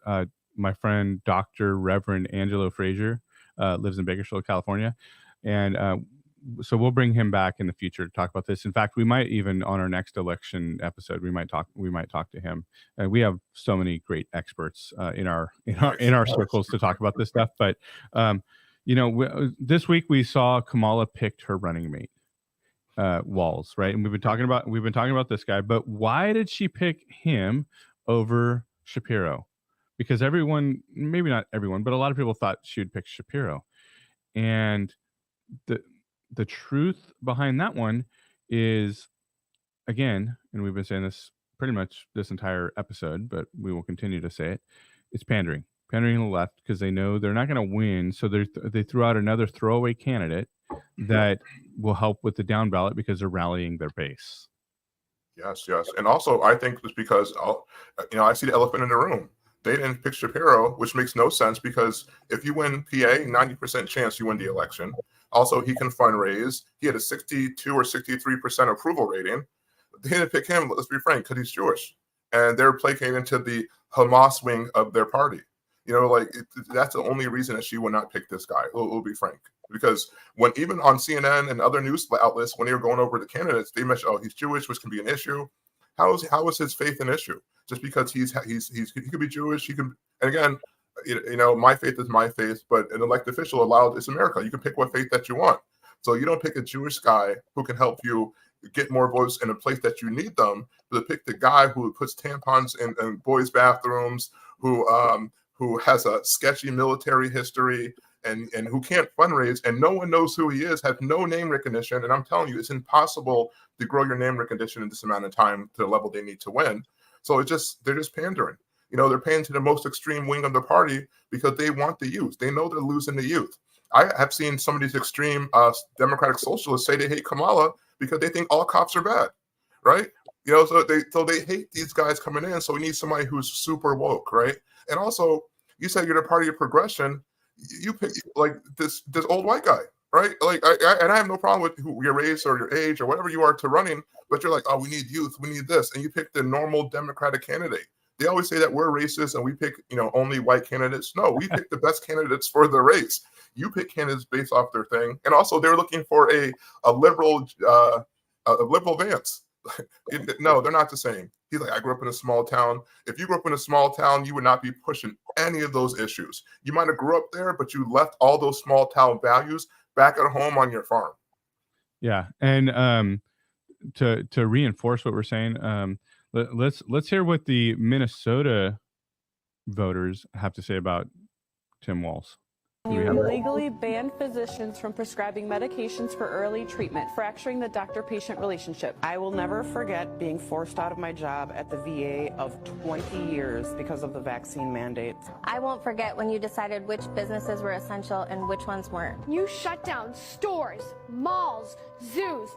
Speaker 1: my friend Dr. Reverend Angelo Frazier, lives in Bakersfield, California. And so we'll bring him back in the future to talk about this. In fact, we might even on our next election episode, we might talk to him. And we have so many great experts in our circles to talk about this stuff. But this week we saw Kamala picked her running mate. Walls, right? And we've been talking about this guy, but why did she pick him over Shapiro? Because everyone, maybe not everyone, but a lot of people thought she would pick Shapiro. And the truth behind that one is, again, and we've been saying this pretty much this entire episode, but we will continue to say it, it's pandering to the left, because they know they're not going to win. So they threw out another throwaway candidate that will help with the down ballot because they're rallying their base.
Speaker 2: Yes. And also, I think it's because, I see the elephant in the room. They didn't pick Shapiro, which makes no sense, because if you win PA, 90% chance you win the election. Also, he can fundraise. He had a 62 or 63% approval rating. They didn't pick him, let's be frank, because he's Jewish. And they're placating to the Hamas wing of their party. That's the only reason that she would not pick this guy. We'll be frank. Because when even on CNN and other news outlets, when they were going over the candidates, they mentioned, oh, he's Jewish, which can be an issue. How is his faith an issue? Just because he could be Jewish, he could. And again, my faith is my faith, but an elected official allowed, it's America. You can pick what faith that you want. So you don't pick a Jewish guy who can help you get more votes in a place that you need them, but pick the guy who puts tampons in boys' bathrooms, who has a sketchy military history, and who can't fundraise, and no one knows who he is, has no name recognition. And I'm telling you, it's impossible to grow your name recognition in this amount of time to the level they need to win. So they're just pandering. They're paying to the most extreme wing of the party because they want the youth. They know they're losing the youth. I have seen some of these extreme Democratic socialists say they hate Kamala because they think all cops are bad, right? So they hate these guys coming in. So we need somebody who's super woke, right? And also, you said you're the party of progression. You pick like this old white guy, right? Like I have no problem with your race or your age or whatever you are to running, but you're like, oh, we need youth, we need this, and you pick the normal Democratic candidate. They always say that we're racist and we pick only white candidates. No, we pick the best candidates for the race. You pick candidates based off their thing. And also they're looking for a liberal Vance. No, they're not the same. He's like, I grew up in a small town. If you grew up in a small town, you would not be pushing any of those issues. You might have grew up there, but you left all those small town values back at home on your farm.
Speaker 1: Yeah. And to reinforce what we're saying, let's hear what the Minnesota voters have to say about Tim Walz.
Speaker 8: You illegally banned physicians from prescribing medications for early treatment, fracturing the doctor-patient relationship.
Speaker 9: I will never forget being forced out of my job at the VA of 20 years because of the vaccine mandates.
Speaker 10: I won't forget when you decided which businesses were essential and which ones weren't.
Speaker 11: You shut down stores, malls, zoos,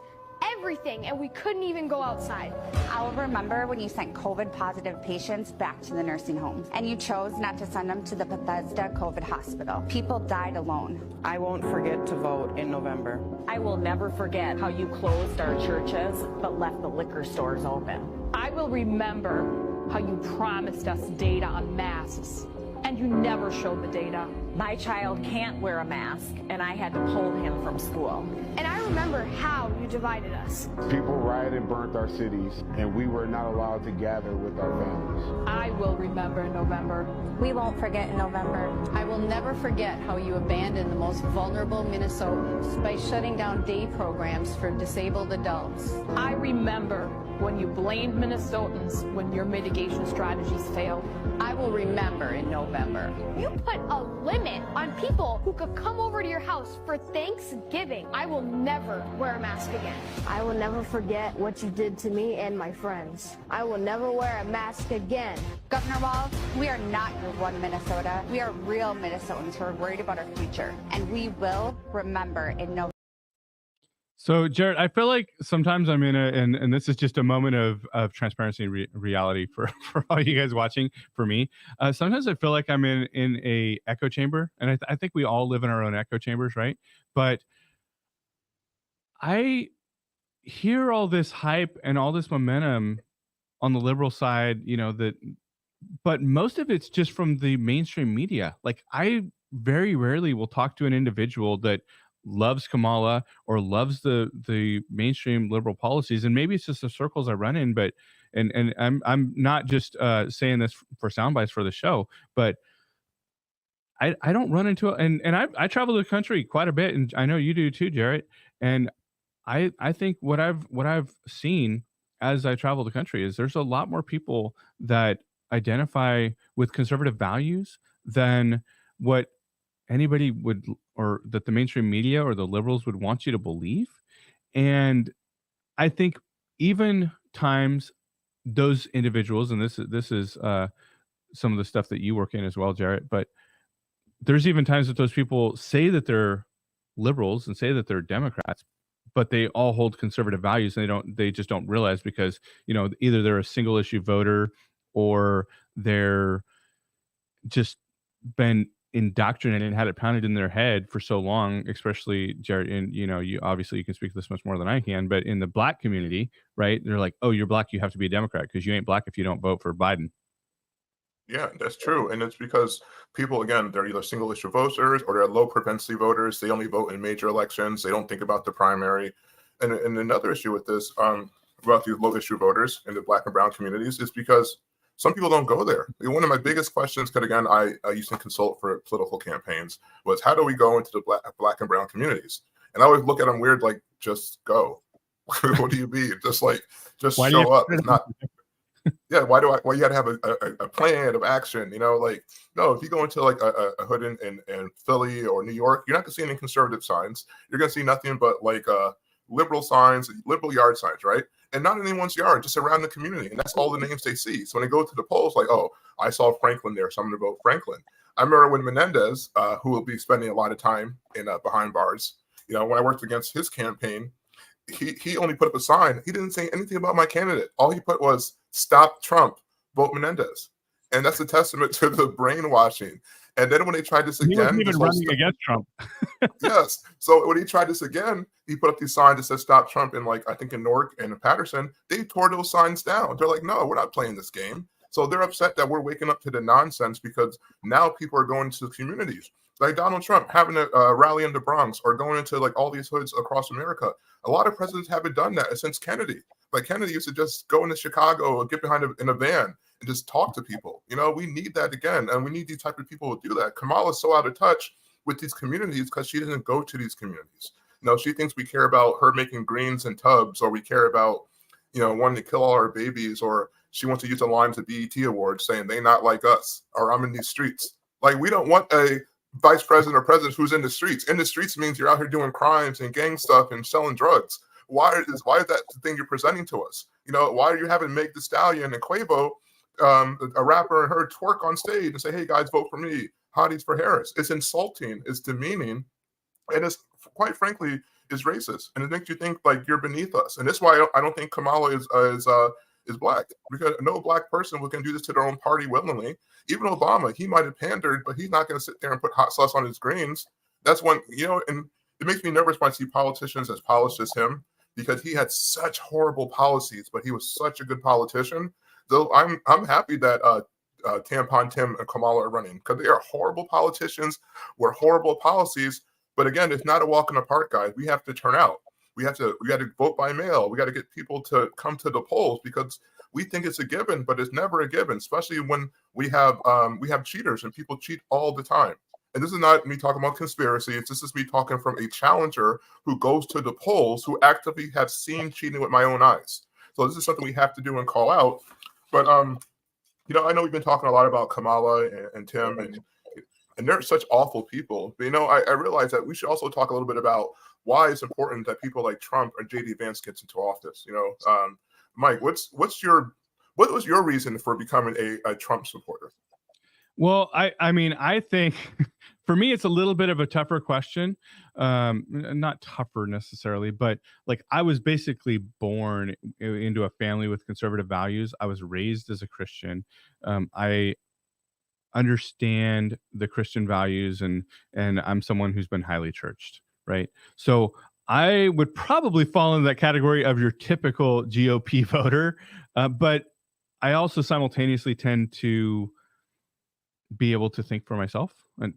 Speaker 11: everything, and we couldn't even go outside.
Speaker 12: I will remember when you sent COVID-positive patients back to the nursing homes, and you chose not to send them to the Bethesda COVID hospital. People died alone.
Speaker 9: I won't forget to vote in November.
Speaker 8: I will never forget how you closed our churches but left the liquor stores open.
Speaker 11: I will remember how you promised us data on masks, and you never showed the data.
Speaker 8: My child can't wear a mask, and I had to pull him from school.
Speaker 11: And I remember how you divided us.
Speaker 13: People rioted and burnt our cities, and we were not allowed to gather with our families.
Speaker 11: I will remember in November.
Speaker 10: We won't forget in November.
Speaker 14: I will never forget how you abandoned the most vulnerable Minnesotans by shutting down day programs for disabled adults.
Speaker 11: I remember when you blamed Minnesotans when your mitigation strategies failed.
Speaker 14: I will remember in November.
Speaker 11: You put a limit on people who could come over to your house for Thanksgiving. I will never wear a mask again.
Speaker 15: I will never forget what you did to me and my friends. I will never wear a mask again.
Speaker 12: Governor Walz, we are not your one Minnesota. We are real Minnesotans who are worried about our future, and we will remember in November.
Speaker 1: So, Jarrett, I feel like sometimes I'm in and this is just a moment of transparency and reality for all you guys watching, for me. Sometimes I feel like I'm in a echo chamber, and I think we all live in our own echo chambers, right? But I hear all this hype and all this momentum on the liberal side, but most of it's just from the mainstream media. Like, I very rarely will talk to an individual that loves Kamala or loves the mainstream liberal policies, and maybe it's just the circles I run in. But and I'm not just saying this for sound bites for the show, but I don't run into and I travel the country quite a bit, and I know you do too, Jarrett. And I think what I've seen as I travel the country is there's a lot more people that identify with conservative values than what anybody would, or that the mainstream media or the liberals would want you to believe. And I think even times those individuals, and this is some of the stuff that you work in as well, Jarrett, but there's even times that those people say that they're liberals and say that they're Democrats, but they all hold conservative values, and they just don't realize, because either they're a single issue voter or they're just been indoctrinated and had it pounded in their head for so long, especially Jarrett, and you obviously you can speak to this much more than I can, but in the Black community, right, they're like, oh, you're Black, you have to be a Democrat because you ain't Black if you don't vote for Biden.
Speaker 2: Yeah, that's true. And it's because people, again, they're either single issue voters or they're low propensity voters. They only vote in major elections. They don't think about the primary. And another issue with this about these low issue voters in the Black and brown communities is because some people don't go there. One of my biggest questions, because again, I used to consult for political campaigns, was how do we go into the black and brown communities? And I always look at them weird, like, just go. What do you mean? Just show up. It's not. Yeah, why you got to have a plan of action? Like, no, if you go into like a hood in Philly or New York, you're not gonna see any conservative signs. You're gonna see nothing but like liberal signs, liberal yard signs, right? And not in anyone's yard, just around the community. And that's all the names they see. So when they go to the polls, like, oh, I saw Franklin there, so I'm going to vote Franklin. I remember when Menendez, who will be spending a lot of time in behind bars, when I worked against his campaign, he only put up a sign. He didn't say anything about my candidate. All he put was, stop Trump, vote Menendez. And that's a testament to the brainwashing. And then when they tried this again,
Speaker 1: he wasn't even running against Trump.
Speaker 2: Yes. So when he tried this again, he put up these signs that said "Stop Trump" in I think in Newark and in Patterson. They tore those signs down. They're like, no, we're not playing this game. So they're upset that we're waking up to the nonsense because now people are going to communities. Like Donald Trump having a rally in the Bronx or going into like all these hoods across America. A lot of presidents haven't done that since Kennedy. Like Kennedy used to just go into Chicago or get behind in a van and just talk to people. You know, we need that again, and we need these type of people to do that. Kamala's so out of touch with these communities because she doesn't go to these communities. You know, she thinks we care about her making greens in tubs, or we care about, you know, wanting to kill all our babies, or she wants to use the lines of BET Awards saying they not like us, or I'm in these streets. Like, we don't want a vice president or president who's in the streets. In the streets means you're out here doing crimes and gang stuff and selling drugs. Why is that the thing you're presenting to us? You know, why are you having Meg Thee Stallion and Quavo, a rapper, and her twerk on stage and say, "Hey guys, vote for me, hotties for Harris"? It's insulting, it's demeaning, and it's, quite frankly, is racist, and it makes you think like you're beneath us. And that's why I don't think Kamala is black, because no black person can do this to their own party willingly. Even Obama, he might have pandered, but he's not going to sit there and put hot sauce on his greens. That's one, you know, and it makes me nervous when I see politicians as polished as him, because he had such horrible policies, but he was such a good politician. Though I'm happy that Tampon Tim and Kamala are running, because they are horrible politicians with horrible policies. But again, it's not a walk in the park, guys. We have to turn out. We got to vote by mail. We got to get people to come to the polls, because we think it's a given, but it's never a given, especially when we have cheaters, and people cheat all the time. And this is not me talking about conspiracies. This is me talking from a challenger who goes to the polls, who actively have seen cheating with my own eyes. So this is something we have to do and call out. But you know, I know we've been talking a lot about Kamala and Tim, and they're such awful people. But, you know, I realize that we should also talk a little bit about why it's important that people like Trump or JD Vance gets into office. You know, Mike, what was your reason for becoming a Trump supporter?
Speaker 1: Well, I mean, I think for me, it's a little bit of a tougher question. Not tougher necessarily, but like, I was basically born into a family with conservative values. I was raised as a Christian. I understand the Christian values, and I'm someone who's been highly churched, right? So I would probably fall into that category of your typical GOP voter, but I also simultaneously tend to be able to think for myself, and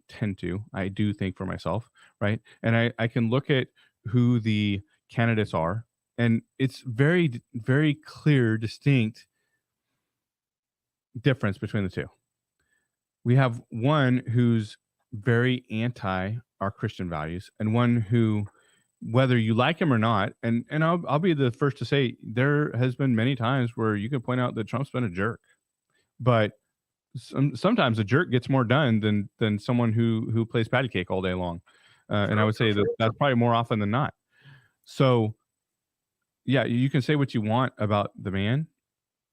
Speaker 1: I do think for myself, right? And I can look at who the candidates are, and it's very, very clear, distinct difference between the two. We have one who's very anti our Christian values, and one who, whether you like him or not, and I'll be the first to say, there has been many times where you can point out that Trump's been a jerk, but sometimes a jerk gets more done than someone who plays patty cake all day long, and I would say that's probably more often than not. So yeah, you can say what you want about the man.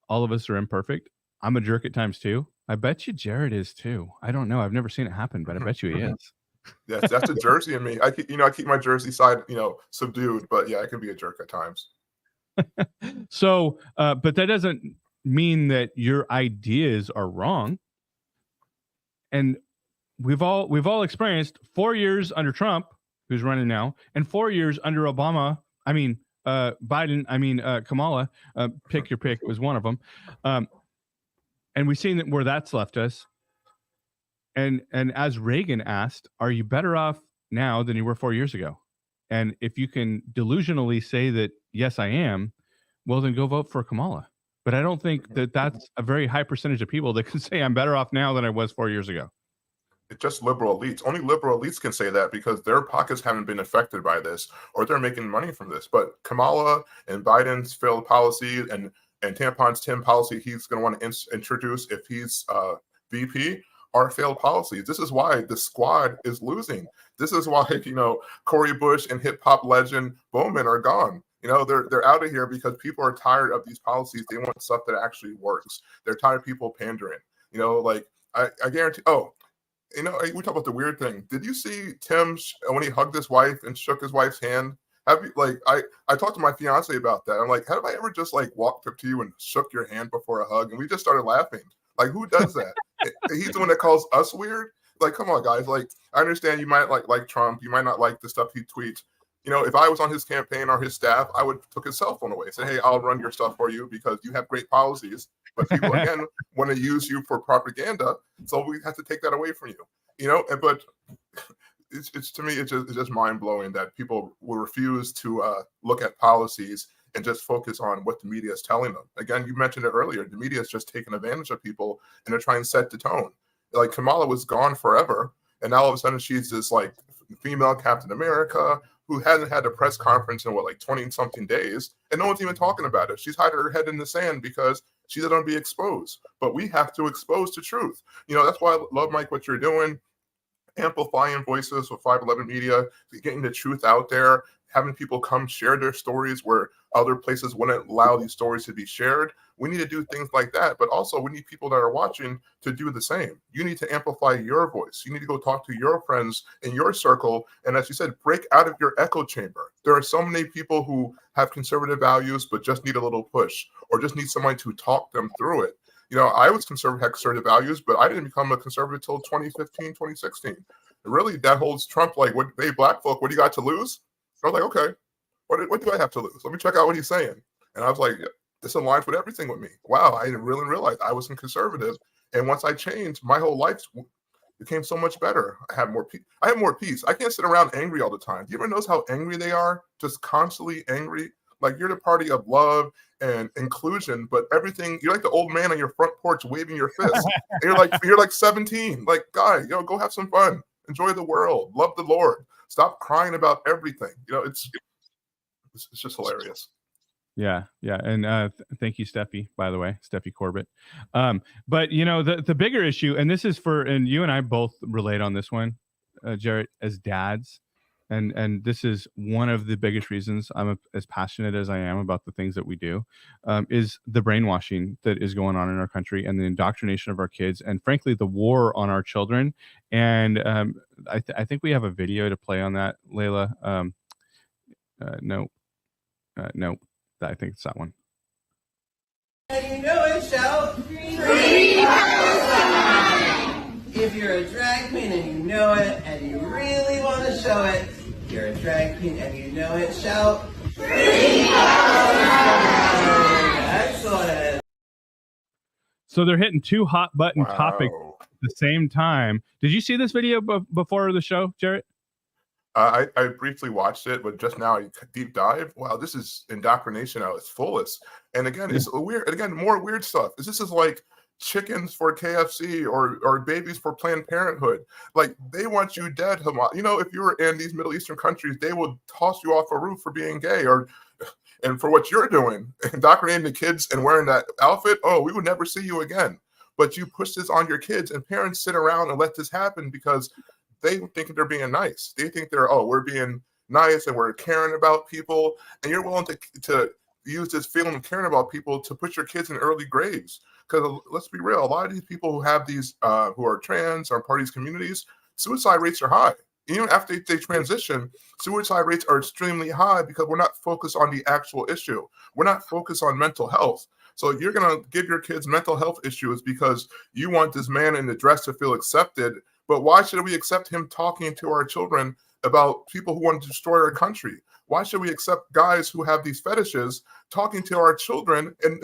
Speaker 1: All of us are imperfect. I'm a jerk at times too. I bet you Jarrett is too. I don't know. I've never seen it happen, but I bet you he is.
Speaker 2: Yes, that's a Jersey in me. I keep my Jersey side, you know, subdued, but yeah, I can be a jerk at times.
Speaker 1: So, but that doesn't mean that your ideas are wrong. And we've all experienced 4 years under Trump, who's running now, and 4 years under Obama. I mean, Biden. Kamala. Pick your pick was one of them. And we've seen where that's left us. And as Reagan asked, are you better off now than you were 4 years ago? And if you can delusionally say that, yes, I am, well, then go vote for Kamala. But I don't think that that's a very high percentage of people that can say I'm better off now than I was 4 years ago.
Speaker 2: It's just liberal elites. Only liberal elites can say that, because their pockets haven't been affected by this, or they're making money from this. But Kamala and Biden's failed policy, and Tampon's Tim policy he's going to want to introduce if he's VP, are failed policies. This is why the squad is losing. This is why, you know, Cori Bush and hip hop legend Bowman are gone. You know, they're out of here because people are tired of these policies. They want stuff that actually works. They're tired of people pandering. You know, like I guarantee. Oh, you know, we talk about the weird thing. Did you see Tim when he hugged his wife and shook his wife's hand? Have you, like, I talked to my fiance about that. I'm like, have I ever just like walked up to you and shook your hand before a hug? And we just started laughing. Like, who does that? He's the one that calls us weird. Like, come on, guys. Like, I understand you might like Trump. You might not like the stuff he tweets. You know, if I was on his campaign or his staff, I would took his cell phone away and say, hey, I'll run your stuff for you because you have great policies. But people, again, want to use you for propaganda. So we have to take that away from you. But it's to me, it's just mind blowing that people will refuse to look at policies and just focus on what the media is telling them. Again, you mentioned it earlier. The media is just taking advantage of people, and they're trying to set the tone. Like Kamala was gone forever, and now all of a sudden she's this like female Captain America who hasn't had a press conference in 20 something days, and no one's even talking about it. She's hiding her head in the sand because she doesn't want to be exposed. But we have to expose the truth. That's why I love, Mike, what you're doing. Amplifying voices with 511 Media, getting the truth out there, having people come share their stories where other places wouldn't allow these stories to be shared. We need to do things like that, but also we need people that are watching to do the same. You need to amplify your voice. You need to go talk to your friends in your circle, and as you said, break out of your echo chamber. There are so many people who have conservative values but just need a little push, or just need someone to talk them through it. I was had conservative values, but I didn't become a conservative until 2015, 2016. Really, that holds Trump like, hey, black folk, what do you got to lose? I was like, okay, what do I have to lose? Let me check out what he's saying. And I was like, this aligns with everything with me. Wow, I didn't really realize I wasn't conservative. And once I changed, my whole life became so much better. I have more peace. I can't sit around angry all the time. Do you ever notice how angry they are? Just constantly angry. Like, you're the party of love and inclusion, but everything, you're like the old man on your front porch waving your fist. You're like 17. Like, guy, go have some fun. Enjoy the world. Love the Lord. Stop crying about everything. It's just hilarious.
Speaker 1: Yeah. And thank you, Steffi, by the way, Steffi Corbett. But the bigger issue, and this is and you and I both relate on this one, Jarrett, as dads. And this is one of the biggest reasons I'm as passionate as I am about the things that we do, is the brainwashing that is going on in our country and the indoctrination of our kids, and frankly, the war on our children. And I think we have a video to play on that, Layla. No, I think it's that one.
Speaker 16: And you know it, shout. If you're a drag queen and you know it, and you really want to show it, you're a drag queen and you know it, shout. Excellent.
Speaker 1: So they're hitting two hot button topics at the same time. Did you see this video before the show, Jarrett?
Speaker 2: I briefly watched it, but just now I deep dive. Wow, this is indoctrination at its fullest. And again, it's weird. And again, more weird stuff. This is like chickens for KFC or babies for Planned Parenthood. Like, they want you dead, Hamas. If you were in these Middle Eastern countries, they would toss you off a roof for being gay and for what you're doing, indoctrinating the kids and wearing that outfit. Oh, we would never see you again. But you push this on your kids, and parents sit around and let this happen because they think they're being nice. They think we're being nice and we're caring about people. And you're willing to use this feeling of caring about people to put your kids in early graves. Because let's be real, a lot of these people who have these, who are trans or part of these communities, suicide rates are high. Even after they transition, suicide rates are extremely high because we're not focused on the actual issue. We're not focused on mental health. So you're going to give your kids mental health issues because you want this man in the dress to feel accepted. But why should we accept him talking to our children about people who want to destroy our country? Why should we accept guys who have these fetishes talking to our children and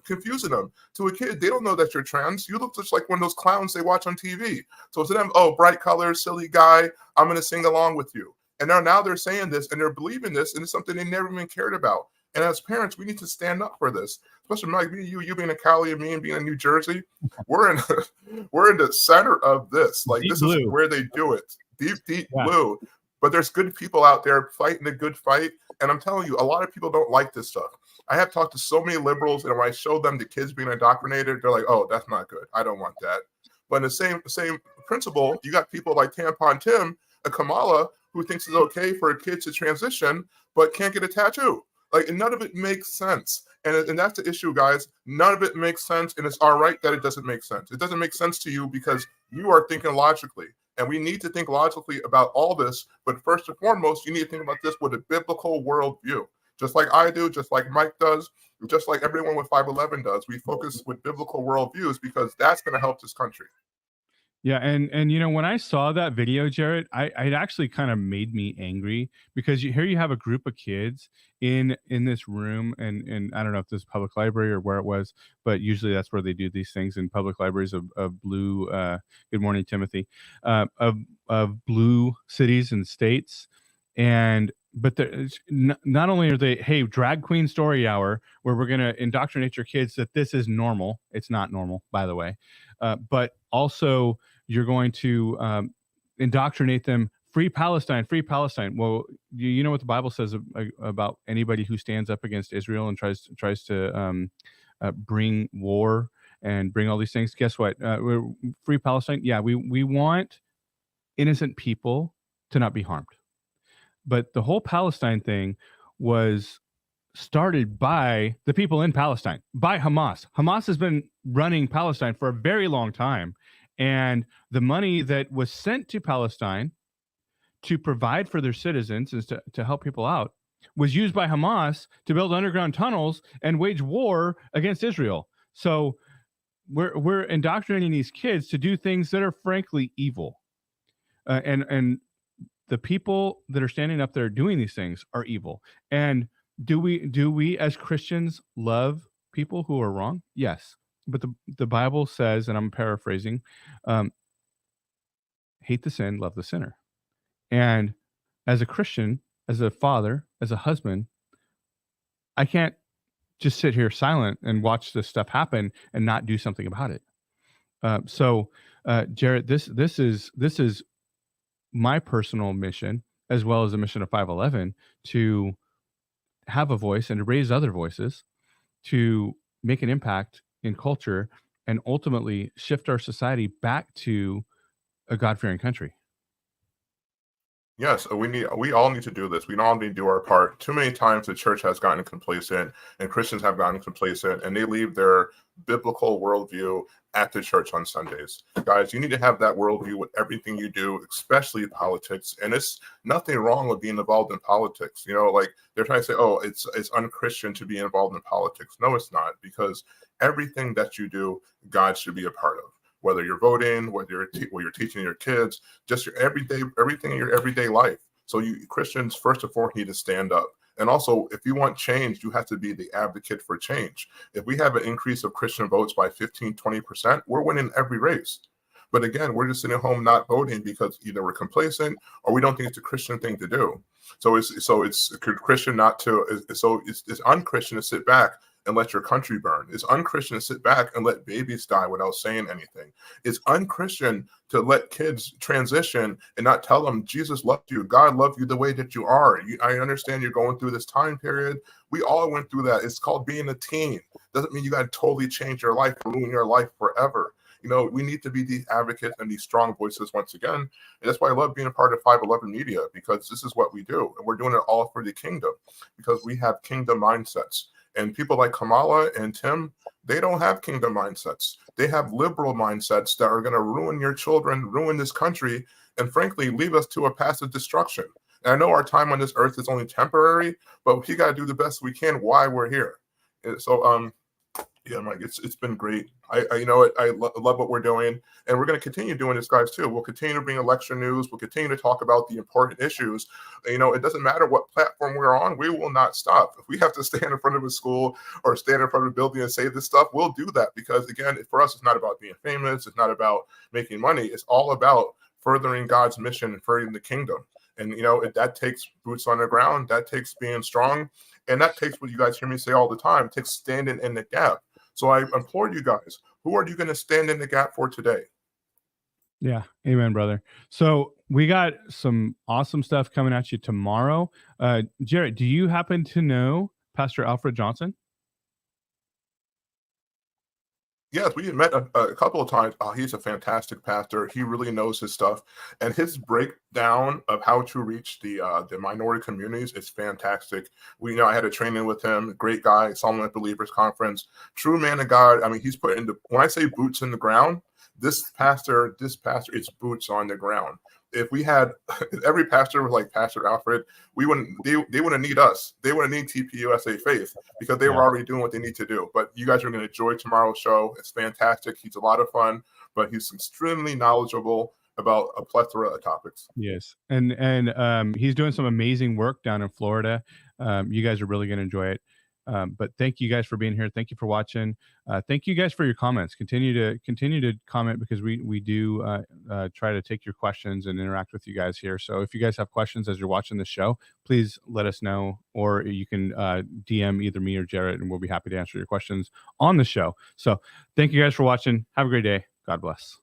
Speaker 2: confusing them? To a kid, they don't know that you're trans. You look just like one of those clowns they watch on TV. So to them, oh, bright colors, silly guy, I'm going to sing along with you. And now they're saying this and they're believing this, and it's something they never even cared about. And as parents, we need to stand up for this, especially like me, you being in Cali and me and being in New Jersey. We're in the center of this. Like, deep this blue. Is where they do it. Deep blue. But there's good people out there fighting a good fight. And I'm telling you, a lot of people don't like this stuff. I have talked to so many liberals, and when I show them the kids being indoctrinated, they're like, oh, that's not good. I don't want that. But in the same principle, you got people like Tampon Tim, a Kamala, who thinks it's okay for a kid to transition, but can't get a tattoo. Like, and none of it makes sense. And that's the issue, guys. None of it makes sense, and it's all right that it doesn't make sense. It doesn't make sense to you because you are thinking logically. And we need to think logically about all this. But first and foremost, you need to think about this with a biblical worldview. Just like I do, just like Mike does, just like everyone with 511 does. We focus with biblical worldviews because that's going to help this country.
Speaker 1: Yeah, and when I saw that video, Jarrett, it actually kind of made me angry because here you have a group of kids in this room, and I don't know if this is public library or where it was, but usually that's where they do these things in public libraries of blue. Good morning, Timothy, of blue cities and states, and but not only are they, hey, drag queen story hour, where we're going to indoctrinate your kids that this is normal. It's not normal, by the way, but also you're going to indoctrinate them free Palestine, free Palestine. Well, you know what the Bible says about anybody who stands up against Israel and tries to bring war and bring all these things. Guess what? Free Palestine. Yeah, we want innocent people to not be harmed. But the whole Palestine thing was started by the people in Palestine, by Hamas. Hamas has been running Palestine for a very long time. And the money that was sent to Palestine to provide for their citizens and to help people out was used by Hamas to build underground tunnels and wage war against Israel. So we're indoctrinating these kids to do things that are frankly evil. And the people that are standing up there doing these things are evil. And do we as Christians love people who are wrong? Yes. But the Bible says, and I'm paraphrasing, hate the sin, love the sinner. And as a Christian, as a father, as a husband, I can't just sit here silent and watch this stuff happen and not do something about it. So, Jarrett, this is my personal mission, as well as the mission of 511, to have a voice and to raise other voices to make an impact in culture and ultimately shift our society back to a God-fearing country.
Speaker 2: Yes, we all need to do this. We all need to do our part. Too many times the church has gotten complacent and Christians have gotten complacent and they leave their biblical worldview at the church on Sundays. Guys, you need to have that worldview with everything you do, especially politics. And it's nothing wrong with being involved in politics. Like they're trying to say, oh, it's unchristian to be involved in politics. No, it's not, because everything that you do, God should be a part of. Whether you're voting, whether you're teaching your kids, just your everything in your everyday life. So you Christians, first and foremost, need to stand up. And also, if you want change, you have to be the advocate for change. If we have an increase of Christian votes by 15, 20%, we're winning every race. But again, we're just sitting at home not voting because either we're complacent or we don't think it's a Christian thing to do. So it's Christian not to. So it's unchristian to sit back and let your country burn. It's unchristian to sit back and let babies die without saying anything. It's unchristian to let kids transition and not tell them Jesus loved you. God loved you the way that you are. I understand you're going through this time period. We all went through that. It's called being a teen. Doesn't mean you got to totally change your life, ruin your life forever. We need to be these advocates and these strong voices once again. And that's why I love being a part of 511 Media, because this is what we do. And we're doing it all for the kingdom because we have kingdom mindsets. And people like Kamala and Tim, they don't have kingdom mindsets. They have liberal mindsets that are going to ruin your children, ruin this country, and frankly, leave us to a path of destruction. And I know our time on this earth is only temporary, but we got to do the best we can while we're here. So, yeah, Mike, it's been great. I love what we're doing, and we're going to continue doing this, guys, too. We'll continue to bring election news. We'll continue to talk about the important issues. It doesn't matter what platform we're on. We will not stop. If we have to stand in front of a school or stand in front of a building and say this stuff, we'll do that, because again, for us, it's not about being famous. It's not about making money. It's all about furthering God's mission and furthering the kingdom. And that takes boots on the ground. That takes being strong, and that takes what you guys hear me say all the time. It takes standing in the gap. So I implore you guys, who are you going to stand in the gap for today?
Speaker 1: Yeah. Amen, brother. So we got some awesome stuff coming at you tomorrow. Jarrett, do you happen to know Pastor Alfred Johnson?
Speaker 2: Yes, we met a couple of times. He's a fantastic pastor. He really knows his stuff, and his breakdown of how to reach the minority communities is fantastic. I had a training with him. Great guy. Saw him at Believers Conference. True man of God. I mean, he's put into, when I say boots in the ground, this pastor, it's boots on the ground. If every pastor was like Pastor Alfred, they wouldn't need us. They wouldn't need TPUSA Faith, because they were already doing what they need to do. But you guys are going to enjoy tomorrow's show. It's fantastic. He's a lot of fun. but he's extremely knowledgeable about a plethora of topics.
Speaker 1: Yes, and he's doing some amazing work down in Florida. You guys are really going to enjoy it. But thank you guys for being here. Thank you for watching. Thank you guys for your comments. Continue to comment, because we do try to take your questions and interact with you guys here. So if you guys have questions as you're watching the show, please let us know, or you can DM either me or Jarrett, and we'll be happy to answer your questions on the show. So thank you guys for watching. Have a great day. God bless.